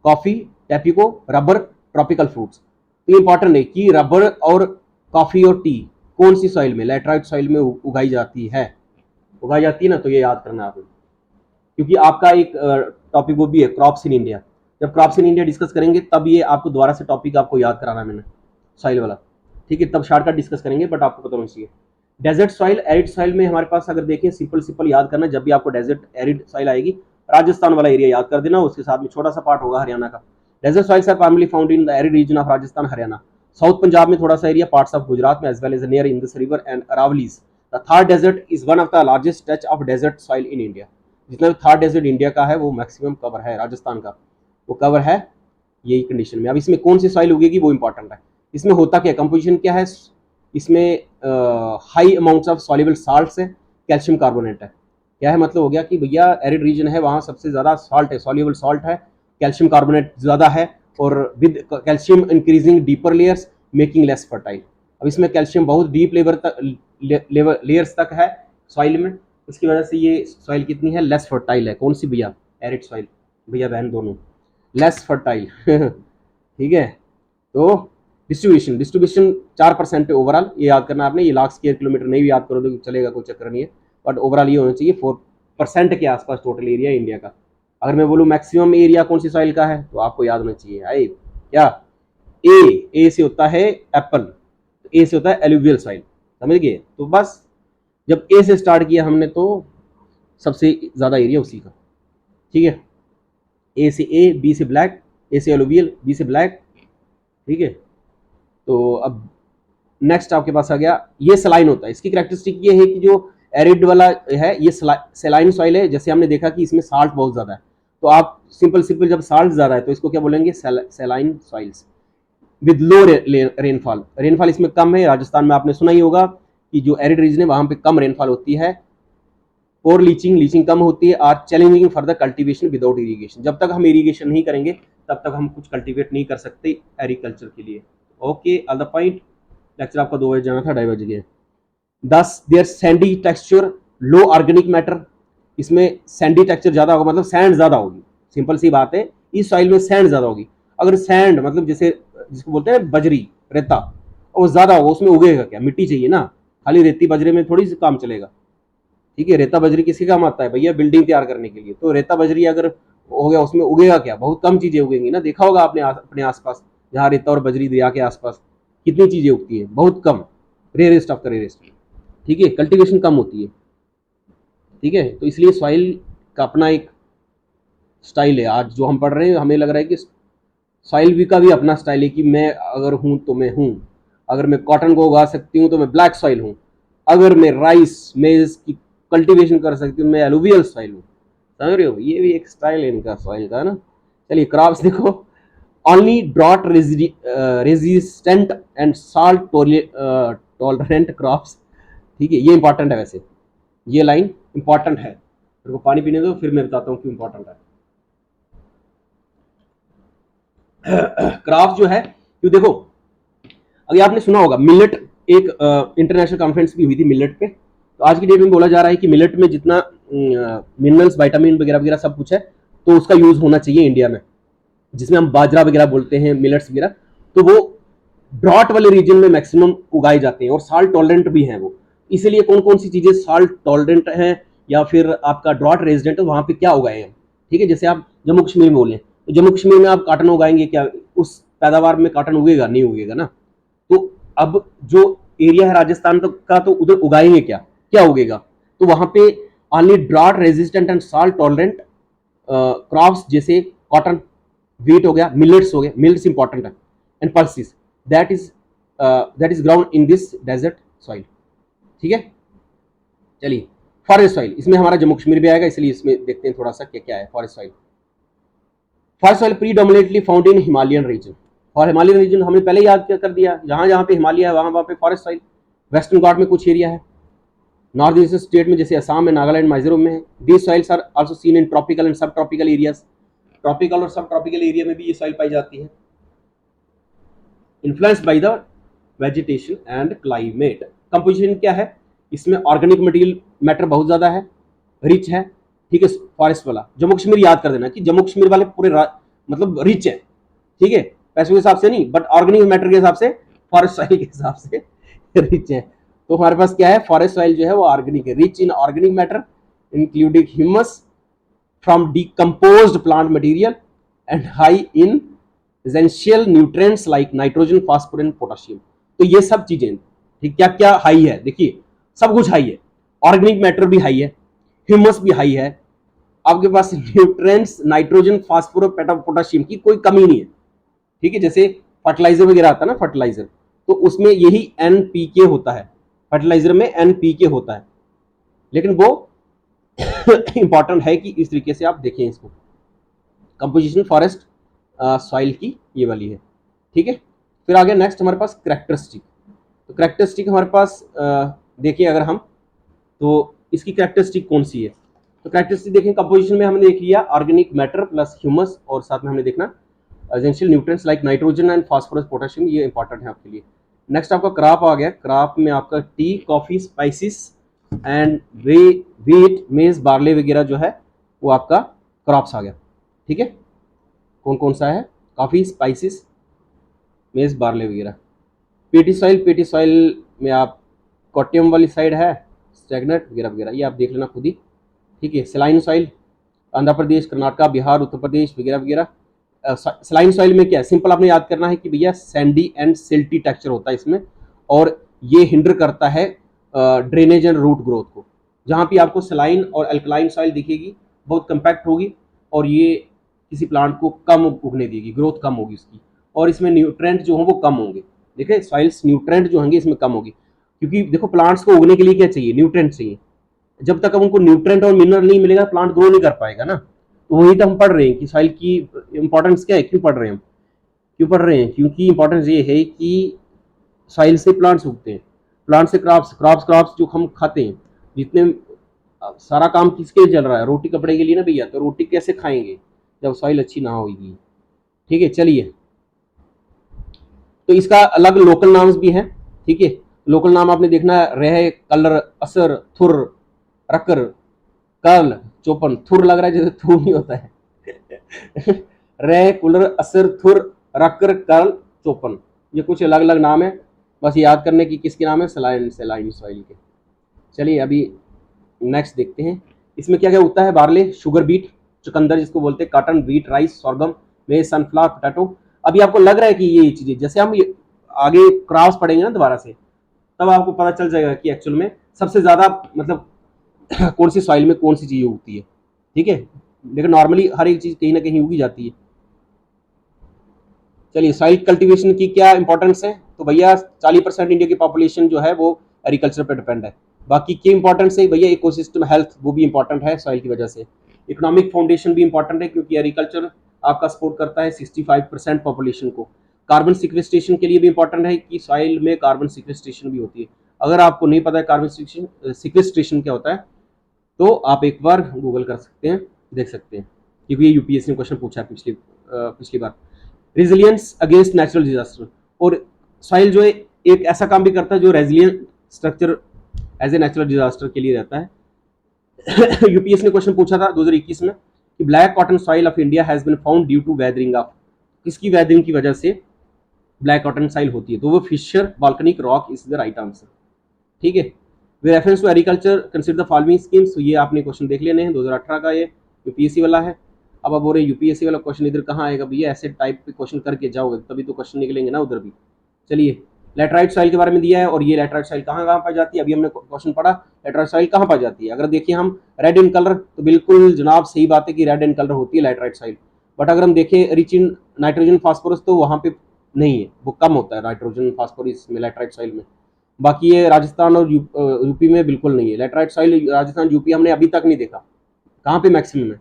coffee, tapioca, rubber, tropical fruits. तो इंपॉर्टेंट है कि रबर और कॉफी और टी कौन सी सॉइल में, लैटराइट सॉइल में उगाई जाती है ना, तो ये याद करना आपको, क्योंकि आपका एक टॉपिक वो भी है क्रॉप्स इन इंडिया। जब क्रॉप्स इन इंडिया डिस्कस करेंगे तब ये आपको दोबारा से टॉपिक आपको याद कराना मैंने सॉइल वाला, ठीक है। तब शॉर्टकट डिस्कस करेंगे, बट आपको पता होना चाहिए। डेजर्ट सॉइल, एरिड सॉइल में हमारे पास अगर देखें, सिंपल याद करना, जब भी आपको डेजर्ट एरिड सॉइल आएगी राजस्थान वाला एरिया याद कर देना, उसके साथ में छोटा सा पार्ट होगा हरियाणा का। Desert soils are primarily found in the arid region of Rajasthan, Haryana, south Punjab में थोड़ा सा एरिया, पार्ट्स ऑफ गुजरात में, as well as near Indus river and Aravallis. The Thar desert is one of the largest stretch of desert soil in India. जितना भी Thar desert India का है वो maximum cover है, राजस्थान का वो कवर है यही कंडीशन में। अब इसमें कौन सी सॉइल उगेगी वो इंपॉर्टेंट है। इसमें होता क्या, कंपोजिशन क्या है, इसमें high amounts of soluble salts है, कैल्शियम कार्बोनेट है। क्या है मतलब, हो गया कि भैया एरिड रीजन है, वहाँ सबसे ज़्यादा सॉल्ट है, सॉल्युबल सॉल्ट है, कैल्शियम कार्बोनेट ज़्यादा है, और with calcium increasing deeper layers making less fertile. अब इसमें कैल्शियम बहुत डीप लेयर्स तक है सॉइल में, उसकी वजह से ये सॉइल कितनी है, लेस फर्टाइल है। कौन सी भैया, एरिड सॉइल, भैया बहन दोनों, लेस फर्टाइल ठीक है। तो डिस्ट्रीब्यूशन डिस्ट्रीब्यूशन 4% है ओवरऑल, ये याद करना आपने, ये लाख स्क्वायर किलोमीटर नहीं भी याद करो तो चलेगा, कोई चक्कर नहीं है, बट ओवरऑल ये होना चाहिए 4% के आसपास टोटल एरिया इंडिया का। अगर मैं बोलूँ मैक्सिमम एरिया कौन सी सॉइल का है, तो आपको याद होना चाहिए आई क्या, ए से होता है एप्पल, ए से होता है एलुवियल सॉइल, समझ गए। तो बस जब ए से स्टार्ट किया हमने तो सबसे ज़्यादा एरिया उसी का, ठीक है। ए से ए, बी से ब्लैक, ए से एलुवियल, बी से ब्लैक, ठीक है। तो अब नेक्स्ट आपके पास आ गया, ये सलाइन होता है, इसकी करेक्टरिस्टिक ये है कि जो एरिड वाला है ये सलाइन सॉइल है, जैसे हमने देखा कि इसमें साल्ट बहुत ज़्यादा है, तो आप सिंपल जब साल्ट ज़्यादा है तो इसको क्या बोलेंगे, saline soils with low rainfall. Rainfall इसमें कम है, राजस्थान में आपने सुना ही होगा कि जो एरिड रीजन है वहाँ पे कम रेनफॉल होती है, और लीचिंग कम होती है, are challenging for the cultivation without irrigation. जब तक हम इरीगेशन नहीं करेंगे तब तक हम कुछ कल्टीवेट नहीं कर सकते एग्रीकल्चर के लिए। Okay, all the point. Lecture आपका 2 बजे जाना था, 2:30 बज गए। 10 there sandy texture, low organic matter, इसमें सैंडी टेक्सचर ज्यादा होगा, मतलब सैंड ज्यादा होगी, सिंपल सी बात है, इस सॉइल में सैंड ज्यादा होगी। अगर सैंड मतलब जैसे जिसको बोलते हैं बजरी, रेता, और ज्यादा होगा, उसमें उगेगा क्या, मिट्टी चाहिए ना, खाली रेती बजरे में थोड़ी सी काम चलेगा, ठीक है। रेता बजरी किसी काम आता है भैया, बिल्डिंग तैयार करने के लिए, तो रेता बजरी अगर हो गया उसमें उगेगा क्या, बहुत कम चीजें उगेंगी ना, देखा होगा आपने अपने आसपास, जहाँ रेता और बजरी दरिया के आसपास कितनी चीजें उगती है, बहुत कम, रेयरेस्ट ऑफ द रेयरेस्ट, ठीक है, कल्टीवेशन कम होती है, ठीक है। तो इसलिए सॉइल का अपना एक स्टाइल है, आज जो हम पढ़ रहे हैं हमें लग रहा है कि सॉइल भी का भी अपना स्टाइल है, कि मैं अगर हूँ तो मैं हूँ, अगर मैं कॉटन को उगा सकती हूँ तो मैं ब्लैक सॉइल हूँ, अगर मैं राइस मेज की कल्टीवेशन कर सकती हूँ मैं एलुवियल सॉइल हूँ, समझ रहे हो, ये भी एक स्टाइल है इनका सॉइल का ना। चलिए क्रॉप्स देखो, only drought resistant and salt tolerant crops, ठीक है, ये इंपॉर्टेंट है वैसे, ये लाइन इंपॉर्टेंट है, मेरे को पानी पीने दो फिर मैं बताता हूँ क्यों इंपॉर्टेंट है। क्राफ्ट जो है, क्यों देखो, अभी आपने सुना होगा मिलेट, एक इंटरनेशनल कॉन्फ्रेंस भी हुई थी मिलेट पे, तो आज की डेट में बोला जा रहा है कि मिलेट में जितना मिनरल्स विटामिन वगैरह वगैरह सब कुछ है, तो उसका यूज होना चाहिए इंडिया में, जिसमें हम बाजरा वगैरह बोलते हैं, मिलेट्स वगैरह, तो वो ड्रॉट वाले रीजन में मैक्सिमम उगाए जाते हैं, और साल्ट टॉलरेंट भी हैं वो। इसीलिए कौन कौन सी चीजें साल्ट टॉलरेंट हैं या फिर आपका ड्रॉट रेजिडेंट है, वहां पे क्या उगाए हैं, ठीक है। जैसे आप जम्मू कश्मीर में बोले, तो जम्मू कश्मीर में आप कॉटन उगाएंगे क्या, उस पैदावार में कॉटन उगेगा नहीं, उगेगा ना। तो अब जो एरिया है राजस्थान का, तो उधर उगाएंगे क्या, क्या उगेगा, तो वहां पे only drought resistant and salt tolerant crops, जैसे कॉटन, व्हीट हो गया, मिलेट्स हो गए, मिलेट्स इंपॉर्टेंट है, and pulses, that is ground in this desert soil, ठीक है। चलिए फॉरेस्ट सॉइल, इसमें हमारा जम्मू कश्मीर भी आएगा, इसलिए इसमें देखते हैं थोड़ा सा क्या क्या है forest soil. Forest soil predominantly found in Himalayan region, और हिमालयन रीजन हमने पहले याद कर दिया, जहां जहां पे हिमालय है वहां वहां पे फॉरेस्ट सॉइल। वेस्टर्न घाट में कुछ एरिया है, नॉर्थ ईस्ट स्टेट में जैसे असम में, नागालैंड, मिजोरम में है। These soils are also seen in tropical and subtropical areas, tropical और सब ट्रॉपिकल एरिया में भी ये सॉइल पाई जाती है। Influenced by the vegetation and climate. Composition क्या है, इसमें ऑर्गेनिक मटेरियल मैटर बहुत ज्यादा है, रिच है, ठीक है। फॉरेस्ट वाला जम्मू कश्मीर याद कर देना कि जम्मू कश्मीर वाले पूरे मतलब रिच है, ठीक है, पैसों के हिसाब से नहीं, बट ऑर्गेनिक मैटर के हिसाब से, फॉरेस्ट सॉइल के हिसाब से रिच है। तो हमारे पास क्या है, फॉरेस्ट सॉइल जो है वो ऑर्गेनिक है, rich in organic matter including humus from decomposed plant material and high in essential nutrients like nitrogen, phosphorus and potassium. तो ये सब चीजें, ठीक, क्या क्या हाई है, देखिए सब कुछ हाई है, ऑर्गेनिक मैटर भी हाई है, ह्यूमस भी हाई है, आपके पास न्यूट्रिएंट्स नाइट्रोजन, फास्फोरस, पोटेशियम की कोई कमी नहीं है, ठीक है। जैसे फर्टिलाइजर वगैरह आता है ना, फर्टिलाइजर, तो उसमें यही एनपीके होता है, फर्टिलाइजर में एनपीके होता है, लेकिन वो इंपॉर्टेंट है कि इस तरीके से आप देखें इसको। कंपोजिशन फॉरेस्ट सॉइल की ये वाली है, ठीक है। फिर आ गया नेक्स्ट हमारे पास करेक्टरिस्टिक। तो करेक्टरिस्टिक हमारे पास देखिए अगर हम, तो इसकी करेक्टरिस्टिक कौन सी है, तो करेक्टरिस्टिक देखें कंपोजिशन में हमने देख लिया ऑर्गेनिक मैटर प्लस ह्यूमस, और साथ में हमने देखना essential nutrients like nitrogen and phosphorus potassium, ये इंपॉर्टेंट है आपके लिए। नेक्स्ट आपका क्रॉप आ गया, क्रॉप में आपका T, coffee, Pisces and wheat, मेज, बार्ले वगैरह जो है वो आपका क्रॉप्स आ गया। ठीक है, कौन कौन सा है, कॉफी, स्पाइसिस, मेज, बार्ले वगैरह। पीटी सॉइल में आप कॉटियम वाली साइड है, स्टैग्नेट वगैरह वगैरह, ये आप देख लेना खुद ही। ठीक है, सलाइन सॉइल आंध्र प्रदेश, कर्नाटका, बिहार, उत्तर प्रदेश वगैरह वगैरह। सलाइन सॉइल में क्या है, सिंपल आपने याद करना है कि भैया सैंडी एंड सिल्टी टेक्सचर होता है इसमें, और ये हिंडर करता है ड्रेनेज एंड रूट ग्रोथ को। जहाँ भी आपको सलाइन और अल्कलाइन सॉइल दिखेगी बहुत कंपैक्ट होगी, और ये किसी प्लांट को कम उगने देगी, ग्रोथ कम होगी इसकी, और इसमें न्यूट्रेंट जो हों वो कम होंगे। देखिए सॉइल्स न्यूट्रेंट जो होंगे इसमें कम होगी, क्योंकि देखो प्लांट्स को उगने के लिए क्या चाहिए, न्यूट्रेंट चाहिए। जब तक उनको न्यूट्रेंट और मिनरल नहीं मिलेगा प्लांट ग्रो नहीं कर पाएगा ना। तो वही तो हम पढ़ रहे हैं कि सॉइल की इंपॉर्टेंस क्या है, क्यों पढ़ रहे हैं हम, क्यों पढ़ रहे हैं, क्योंकि इंपॉर्टेंस ये है कि सॉइल से प्लांट्स उगते हैं, प्लांट से क्रॉप्स, क्रॉप्स जो हम खाते हैं, जितने सारा काम किसके लिए चल रहा है, रोटी कपड़े के लिए ना भैया, तो रोटी कैसे खाएंगे जब सॉइल अच्छी ना होगी। ठीक है, चलिए, तो इसका अलग लोकल नाम्स भी हैं। ठीक है, लोकल नाम आपने देखना है, रह, कलर, असर, थुर, रकर, कर्ल, चौपन। थुर लग रहा है जैसे थूर नहीं होता है रह, कुलर, असर, थुर, रकर, कर्ल, चौपन, ये कुछ अलग अलग नाम है, बस याद करने की किसके नाम है, सलाइन सॉइल के। चलिए अभी नेक्स्ट देखते हैं, इसमें क्या क्या उगता है, बार्ले, शुगर बीट, चुकंदर जिसको बोलते हैं, कॉटन, व्हीट, राइस, सॉर्गम, मेज, सनफ्लावर, पोटैटो। अभी आपको लग रहा है कि ये चीजें, जैसे हम आगे क्रॉप्स पढ़ेंगे ना दोबारा से, तब आपको पता चल जाएगा कि एक्चुअल में सबसे ज्यादा मतलब कौन सी सॉइल में कौन सी चीज उगती है। ठीक है, लेकिन नॉर्मली हर एक चीज कहीं ना कहीं उगी जाती है। चलिए, सॉइल कल्टीवेशन की क्या इंपॉर्टेंस है, तो भैया 40% इंडिया की पॉपुलेशन जो है वो एग्रीकल्चर पे डिपेंड है। बाकी की इंपॉर्टेंस है भैया, इकोसिस्टम हेल्थ वो भी इंपॉर्टेंट है सॉइल की वजह से। इकोनॉमिक फाउंडेशन भी इंपॉर्टेंट है, क्योंकि एग्रीकल्चर आपका सपोर्ट करता है 65% पॉपुलेशन को। कार्बन सिक्वेस्ट्रेशन के लिए भी इंपॉर्टेंट है कि सॉइल में कार्बन सिक्वेस्ट्रेशन भी होती है। अगर आपको नहीं पता है कार्बन सिक्वेस्ट्रेशन क्या होता है, तो आप एक बार गूगल कर सकते हैं, देख सकते हैं, क्योंकि ये यूपीएससी ने क्वेश्चन पूछा है पिछली बार। रेजिलियंस अगेंस्ट नेचुरल डिजास्टर, और सॉइल जो है एक ऐसा काम भी करता है जो resilient structure as a natural disaster के लिए रहता है। यूपीएससी ने क्वेश्चन पूछा था 2021 में कि black cotton soil of India has been found due to weathering of, किसकी वेदरिंग की वजह से ब्लैक कॉटन सॉइल होती है, तो वो fissure volcanic rock is the right answer. ठीक है, with reference to agriculture consider the following schemes, तो ये आपने क्वेश्चन देख लेने हैं, 2018 का ये यूपीएससी वाला है। अब बोल रहे यूपीएससी वाला क्वेश्चन इधर कहाँ आएगा भैया, ऐसे टाइप पे क्वेश्चन करके जाओगे तभी तो क्वेश्चन निकलेंगे ना उधर भी। चलिए, लेटराइट सॉइल के बारे में दिया है, और ये लेटराइट सॉइल कहाँ कहाँ पाई जाती है, अभी हमने क्वेश्चन पढ़ा लेटराइट सॉइल कहाँ पाई जाती है। अगर देखिए हम रेड इन कलर, तो बिल्कुल जनाब सही बात है कि रेड इन कलर होती है लेटराइट सॉइल, बट अगर हम देखें रिच इन नाइट्रोजन फास्फोरस, तो वहाँ पे नहीं है, वो कम होता है नाइट्रोजन फास्फोरस में लेटराइट सॉइल में। बाकी ये राजस्थान और यूपी में बिल्कुल नहीं है लेटराइट सॉइल, राजस्थान यूपी हमने अभी तक नहीं देखा, कहाँ पे मैक्सिमम है,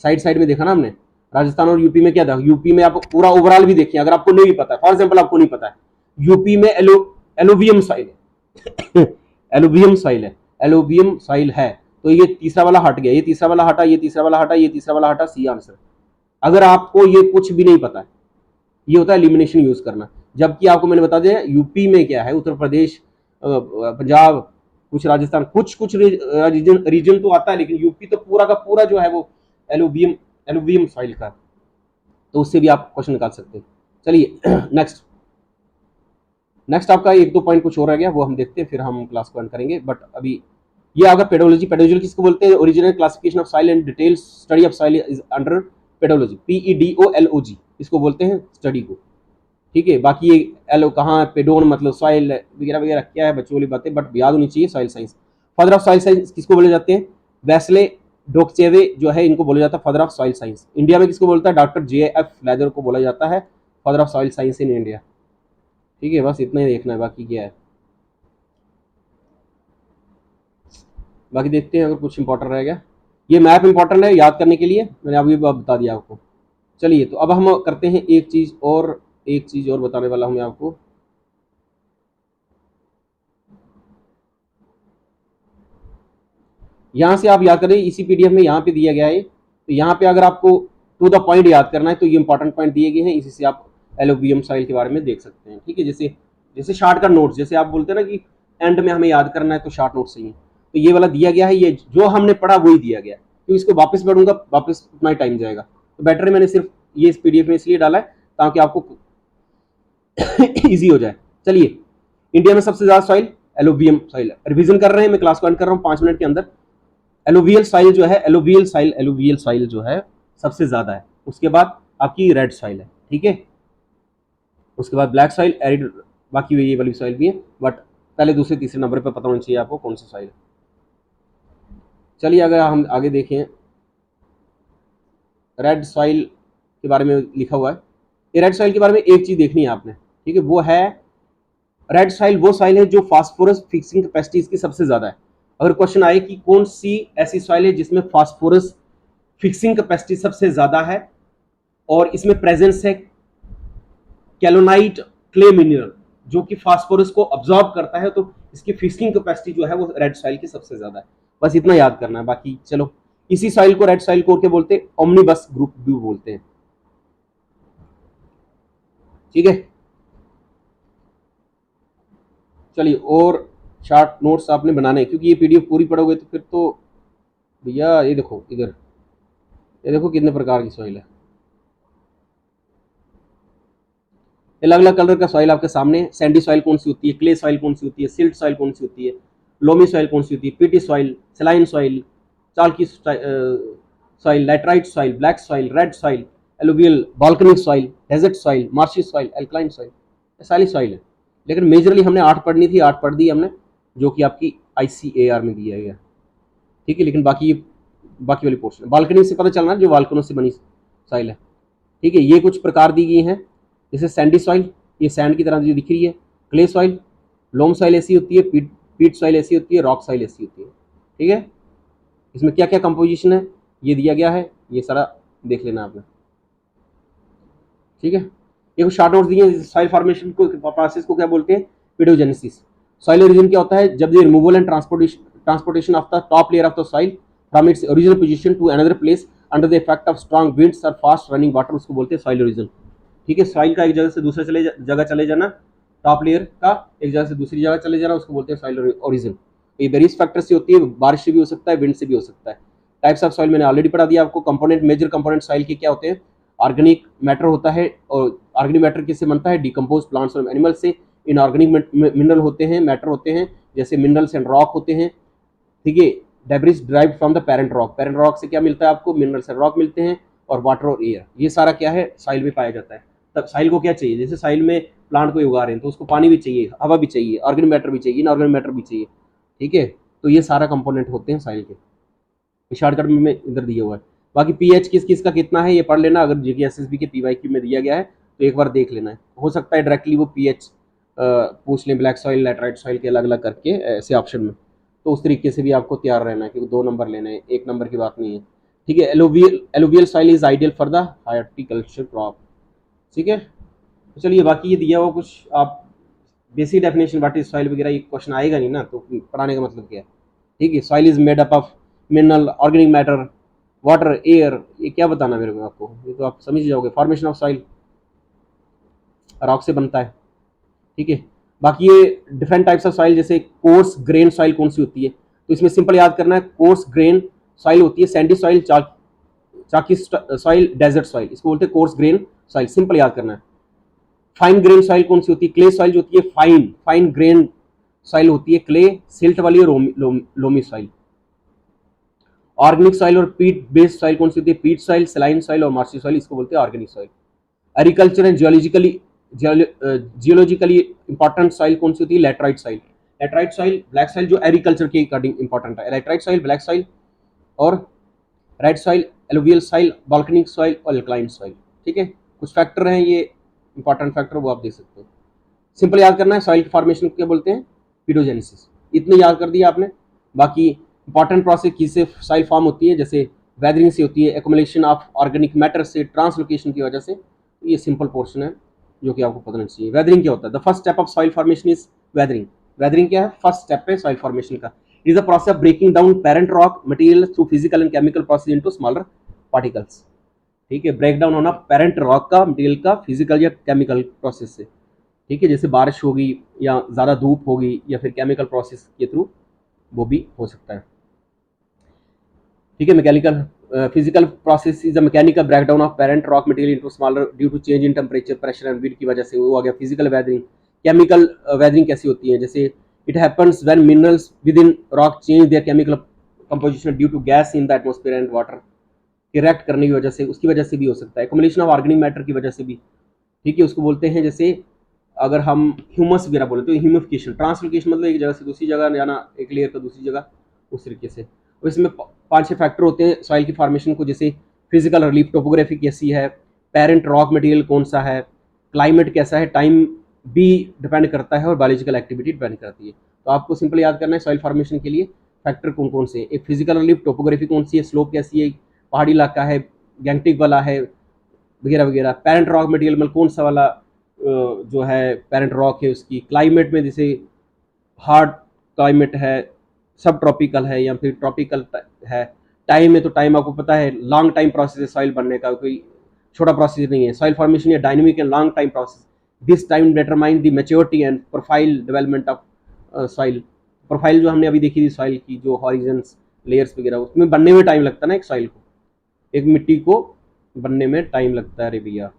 साइड साइड में देखा ना हमने। राजस्थान और यूपी में क्या था, यूपी में आप पूरा ओवरऑल भी देखिए, अगर आपको नहीं पता है, फॉर एग्जाम्पल आपको नहीं पता है, यूपी में एलोवियम सॉइल है एलोवियम सॉइल है, एलोवियम सॉइल है, तो ये तीसरा वाला हट गया, ये तीसरा वाला हटा, ये तीसरा वाला हटा, ये तीसरा वाला हटा, सी आंसर। अगर आपको ये कुछ भी नहीं पता है, ये होता है एलिमिनेशन यूज करना। जबकि आपको मैंने बता दिया यूपी में क्या है, उत्तर प्रदेश, पंजाब, कुछ राजस्थान, कुछ रीजन तो आता है, लेकिन यूपी तो पूरा का पूरा जो है वो एलुवियम सॉइल का, तो उससे भी आप क्वेश्चन निकाल सकते हैं। चलिए नेक्स्ट आपका एक दो पॉइंट कुछ और रह गया, वो हम देखते हैं, फिर हम क्लास को एंड करेंगे। बट अभी ये आगे पेडोलॉजी, पेडोलॉजी किसको बोलते हैं, original classification of soil and detail study of soil is under pedology, PEDOLOG इसको बोलते हैं स्टडी को। ठीक है, बाकी ये एलो कहाँ, पेडोन मतलब सॉइल वगैरह वगैरह क्या है, बच्चों वाली बातें, बट याद होनी चाहिए। Soil science, father of soil science किसको बोले जाते हैं, वेस्ले डोकचेवे जो है, इनको बोला जाता है father of soil science. India में किसको बोलता है, डॉक्टर JF लेदर को बोला जाता है father of soil science in India. ठीक है, बस इतना ही देखना है, बाकी क्या है, बाकी देखते हैं अगर कुछ इंपॉर्टेंट रह गया। ये मैप इंपॉर्टेंट है याद करने के लिए, मैंने अभी बता दिया आपको। चलिए, तो अब हम करते हैं एक चीज़ और एक चीज और बताने वाला हूं मैं आपको। यहाँ से आप याद करें, इसी पीडीएफ में यहाँ पे दिया गया है, तो यहाँ पे अगर आपको टू द पॉइंट याद करना है तो ये इंपॉर्टेंट पॉइंट दिए गए हैं, इसी से आप एलोवियम सॉइल के बारे में देख सकते हैं। ठीक है, जैसे जैसे शार्ट का नोट्स, जैसे आप बोलते हैं ना कि एंड में हमें याद करना है तो शार्ट नोट्स चाहिए, तो ये वाला दिया गया है, ये जो हमने पढ़ा वही दिया गया, तो इसको वापस पढ़ूंगा वापस उतना ही टाइम जाएगा, तो बेटर है मैंने सिर्फ ये इस पीडीएफ में इसलिए डाला है ताकि आपको ईजी हो जाए। चलिए, इंडिया में सबसे ज्यादा सॉइल एलोवियम सॉइल है। रिवीजन कर रहे हैं, मैं क्लास को एंड कर रहा हूँ 5 मिनट के अंदर। एलोवियल सॉइल जो है, एलोवियल सॉइल जो है सबसे ज्यादा है, उसके बाद आपकी रेड सॉइल है। ठीक है, उसके बाद ब्लैक सॉइल, एरिड, बाकी ये वाली सॉइल भी है, बट पहले दूसरे तीसरे नंबर पे पता होना चाहिए आपको कौन सा सॉइल है। चलिए अगर हम आगे देखें, रेड सॉइल के बारे में लिखा हुआ है। ये रेड सॉइल के बारे में एक चीज देखनी है आपने, ठीक है, वो है रेड सॉइल वो सॉइल है जो फास्फोरस फिक्सिंग कैपेसिटी इसकी सबसे ज्यादा है। अगर क्वेश्चन आए कि कौन सी ऐसी सॉइल है जिसमें फास्फोरस फिक्सिंग कैपेसिटी सबसे ज्यादा है और इसमें प्रेजेंस है कैलोनाइट क्ले मिनरल जो कि फास्फोरस को अब्सॉर्ब करता है, तो इसकी फिक्सिंग कैपेसिटी जो है वो रेड सॉइल की सबसे ज्यादा है। बस इतना याद करना है, बाकी चलो। इसी सॉइल को रेड सॉइल को क्या बोलते हैं, ओमनीबस ग्रुप भी बोलते हैं। ठीक है, चलिए, और शार्ट नोट्स आपने बनाने हैं, क्योंकि ये पीडीएफ पूरी पढ़ोगे तो फिर तो भैया ये देखो इधर, ये देखो कितने प्रकार की सॉइल है, अलग अलग कलर का सॉइल आपके सामने। सैंडी सॉइल कौन सी होती है, क्ले सॉइल कौन सी होती है, सिल्ट सॉइल कौन सी होती है, लोमी सॉइल कौन सी होती है, peaty soil, saline soil, chalky soil, laterite soil, black soil, red soil, alluvial, volcanic soil, desert soil, marshy soil, alkaline soil, सारी सॉइल है। लेकिन मेजरली हमने 8 पढ़नी थी, 8 पढ़ दी हमने, जो कि आपकी ICAR में दिया गया। ठीक है, लेकिन बाकी वाली पोर्शन बालकनी से पता चलना जो बालकनों से बनी सॉइल है। ठीक है, ये कुछ प्रकार दी गई हैं, जैसे सैंडी सॉइल, ये सैंड की तरह जो दिख रही है, क्ले सॉइल, लोम सॉइल ऐसी होती है, पीट सॉइल ऐसी होती है, रॉक सॉइल ऐसी होती है। ठीक है, इसमें क्या क्या कंपोजिशन है ये दिया गया है, ये सारा देख लेना आपने। ठीक है, ये कुछ शार्ट नोट्स दिए। सॉइल फॉर्मेशन को प्रोसेस को क्या बोलते हैं, पीडोजेनेसिस। सॉइल ओरिजिन क्या होता है, जब the removal and transportation of the top layer of the soil from its original position to another place under the effect of strong winds और फास्ट रनिंग वाटर, उसको बोलते हैं सॉइल ओरिजिन। ठीक है, सॉइल का एक जगह से दूसरे जगह चले जाना, टॉप लेयर का एक जगह से दूसरी जगह चले जाना, उसको बोलते हैं सॉइल ओरिजिन। ये वेरियस फैक्टर से होती है, बारिश से भी हो सकता है, विंड से भी हो सकता है। टाइप्स ऑफ सॉइल मैंने ऑलरेडी पढ़ा दिया आपको। कंपोनेंट, मेजर कंपोनेंट सॉइल के क्या होते हैं, ऑर्गेनिक मैटर होता है, और ऑर्गेनिक मैटर किससे बनता है, डिकम्पोज प्लांट्स और एनिमल से। इनऑर्गेनिक मिनरल होते हैं, मैटर होते हैं, जैसे मिनरल्स एंड रॉक होते हैं। ठीक है, debris drive from the parent rock, parent rock से क्या मिलता है आपको, मिनरल्स एंड रॉक मिलते हैं, और वाटर और एयर, ये सारा क्या है साइल में पाया जाता है। तब साइल को क्या चाहिए, जैसे साइल में प्लांट को उगा रहे हैं तो उसको पानी भी चाहिए, हवा भी चाहिए, ऑर्गेनिक मैटर भी चाहिए, इनऑर्गेनिक मैटर भी चाहिए। ठीक है, तो ये सारा कंपोनेंट होते हैं साइल के। शॉर्टकट में इधर दिया हुआ है। बाकी पीएच किस किस का कितना है ये पढ़ लेना, अगर जीके एसएसबी के पीवाईक्यू में दिया गया है तो एक बार देख लेना है। हो सकता है डायरेक्टली वो पीएच पूछ लें, ब्लैक सॉइल लैटराइट सॉइल के अलग अलग करके ऐसे ऑप्शन में, तो उस तरीके से भी आपको तैयार रहना है, क्योंकि 2 नंबर लेने हैं, 1 नंबर की बात नहीं है। ठीक है, alluvial soil is ideal for the horticulture crop. ठीक है, तो चलिए, बाकी ये दिया हुआ कुछ आप basic definition what is soil वगैरह, ये क्वेश्चन आएगा नहीं ना, तो पढ़ाने का मतलब क्या है। ठीक है, soil is made up of mineral, organic matter, water, air, ये क्या बताना मेरे को आपको, ये तो आप समझ जाओगे। फॉर्मेशन ऑफ सॉइल रॉक से बनता है। ठीक है, बाकी ये डिफरेंट टाइप्स ऑफ सॉइल, जैसे कोर्स ग्रेन सॉइल कौन सी होती है, तो इसमें सिंपल याद करना है, कोर्स ग्रेन सॉइल होती है सैंडी सॉइल, चाकी सॉइल, डेजर्ट सॉइल, इसको बोलते हैं कोर्स ग्रेन सॉइल, सिंपल याद करना है। फाइन ग्रेन सॉइल कौन सी होती है, क्ले सॉइल जो होती है, फाइन ग्रेन सॉइल होती है क्ले, सिल्ट वाली और लोमी सॉइल। ऑर्गेनिक सॉइल और पीट बेस्ड सॉइल कौन सी होती है, पीट सॉइल, सेलाइन सॉइल और मार्शी सॉइल, इसको बोलते हैं organic soil. Agriculture and geologically important soil कौन सी होती है, laterite soil. Laterite soil, black soil जो एग्रीकल्चर के अकॉर्डिंग इंपॉर्टेंट है, लैटराइट सॉइल, ब्लैक सॉइल, और red soil, alluvial soil, volcanic soil और एल्कलाइन सॉइल। ठीक है, कुछ फैक्टर हैं ये इंपॉर्टेंट फैक्टर, वो आप देख सकते हैं। सिंपल याद करना है, सॉइल की फॉर्मेशन क्या बोलते हैं, पीडोजेनेसिस, इतने याद कर दिया आपने। बाकी इंपॉर्टेंट प्रोसेस किससे सॉइल फॉर्म होती है, जैसे वेदरिंग से होती है, एक्युमुलेशन ऑफ ऑर्गेनिक मैटर से, ट्रांसलोकेशन की वजह से, ये सिंपल पोर्शन है। जो कि आपको पता नहीं चाहिए। वेदरिंग क्या होता है? The first step of soil formation is weathering. Weathering क्या है? फर्स्ट स्टेप है सॉइल फॉर्मेशन का। It is the process of breaking down parent rock material through physical and chemical process into smaller particles. ठीक है, break down होना parent rock का material का physical या केमिकल प्रोसेस से। ठीक है, जैसे बारिश होगी या ज़्यादा धूप होगी या फिर केमिकल प्रोसेस के थ्रू वो भी हो सकता है। ठीक है, mechanical physical process is a mechanical breakdown of parent rock material into smaller due to change in temperature pressure and wind की वजह से वो आ गया फिजिकल वेदरिंग। केमिकल वेदरिंग कैसी होती है? जैसे it happens when minerals within rock change their chemical composition due to gas in the atmosphere and water के रिएक्ट करने की वजह से, उसकी वजह से भी हो सकता है। एक्युमुलेशन ऑफ ऑर्गेनिक मैटर की वजह से भी। ठीक है, उसको बोलते हैं जैसे अगर हम ह्यूमस वगैरह बोले तो ह्यूमिफिकेशन। ट्रांसलोकेशन मतलब एक जगह से दूसरी जगह जाना, एक लेयर का दूसरी जगह, उस तरीके से। और इसमें 5-6 फैक्टर होते हैं सॉइल की फॉर्मेशन को, जैसे फिजिकल रिलीफ, टोपोग्राफी कैसी है, पेरेंट रॉक मटेरियल कौन सा है, क्लाइमेट कैसा है, टाइम भी डिपेंड करता है और बायोलॉजिकल एक्टिविटी डिपेंड करती है। तो आपको सिंपल याद करना है सॉइल फॉर्मेशन के लिए फैक्टर कौन कौन से। एक फिजिकल रिलीफ, टोपोग्राफी कौन सी है, स्लोप कैसी है, पहाड़ी इलाका है, गैंगटिक वाला है, वगैरह वगैरह। पेरेंट रॉक मटेरियल में कौन सा वाला जो है पेरेंट रॉक है, उसकी क्लाइमेट में जैसे हार्ड क्लाइमेट है, सब ट्रॉपिकल है या फिर ट्रॉपिकल है। टाइम में तो टाइम आपको पता है लॉन्ग टाइम प्रोसेस है सॉइल बनने का, कोई छोटा प्रोसेस नहीं है। सॉइल फॉर्मेशन या dynamic and long time process. This time determine the maturity and profile development of soil. Profile जो हमने अभी देखी थी सॉइल की, जो हॉरिजन्स लेयर्स वगैरह, उसमें बनने में टाइम लगता है ना एक सॉइल को, एक मिट्टी को बनने में टाइम लगता है रे भैया।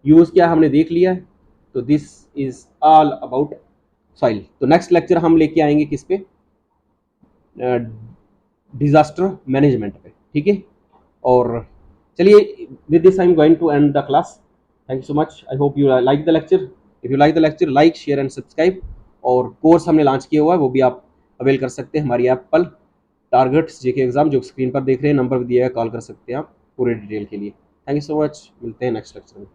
यूज़ क्या हमने देख लिया है। तो this is all about soil. तो नेक्स्ट लेक्चर हम लेके आएंगे किस पे? डिजास्टर मैनेजमेंट पे। ठीक है, और चलिए with this I am going to end the class. Thank you so much. I hope you like the lecture. If you like the lecture, like share and subscribe. और कोर्स हमने launch किया हुआ है, वो भी आप अवेल कर सकते हैं हमारी ऐप पर। टारगेट्स जेके एग्जाम जो स्क्रीन पर देख रहे हैं, नंबर दिया है, कॉल कर सकते हैं आप पूरे डिटेल के लिए। थैंक यू सो मच, मिलते हैं नेक्स्ट लेक्चर में।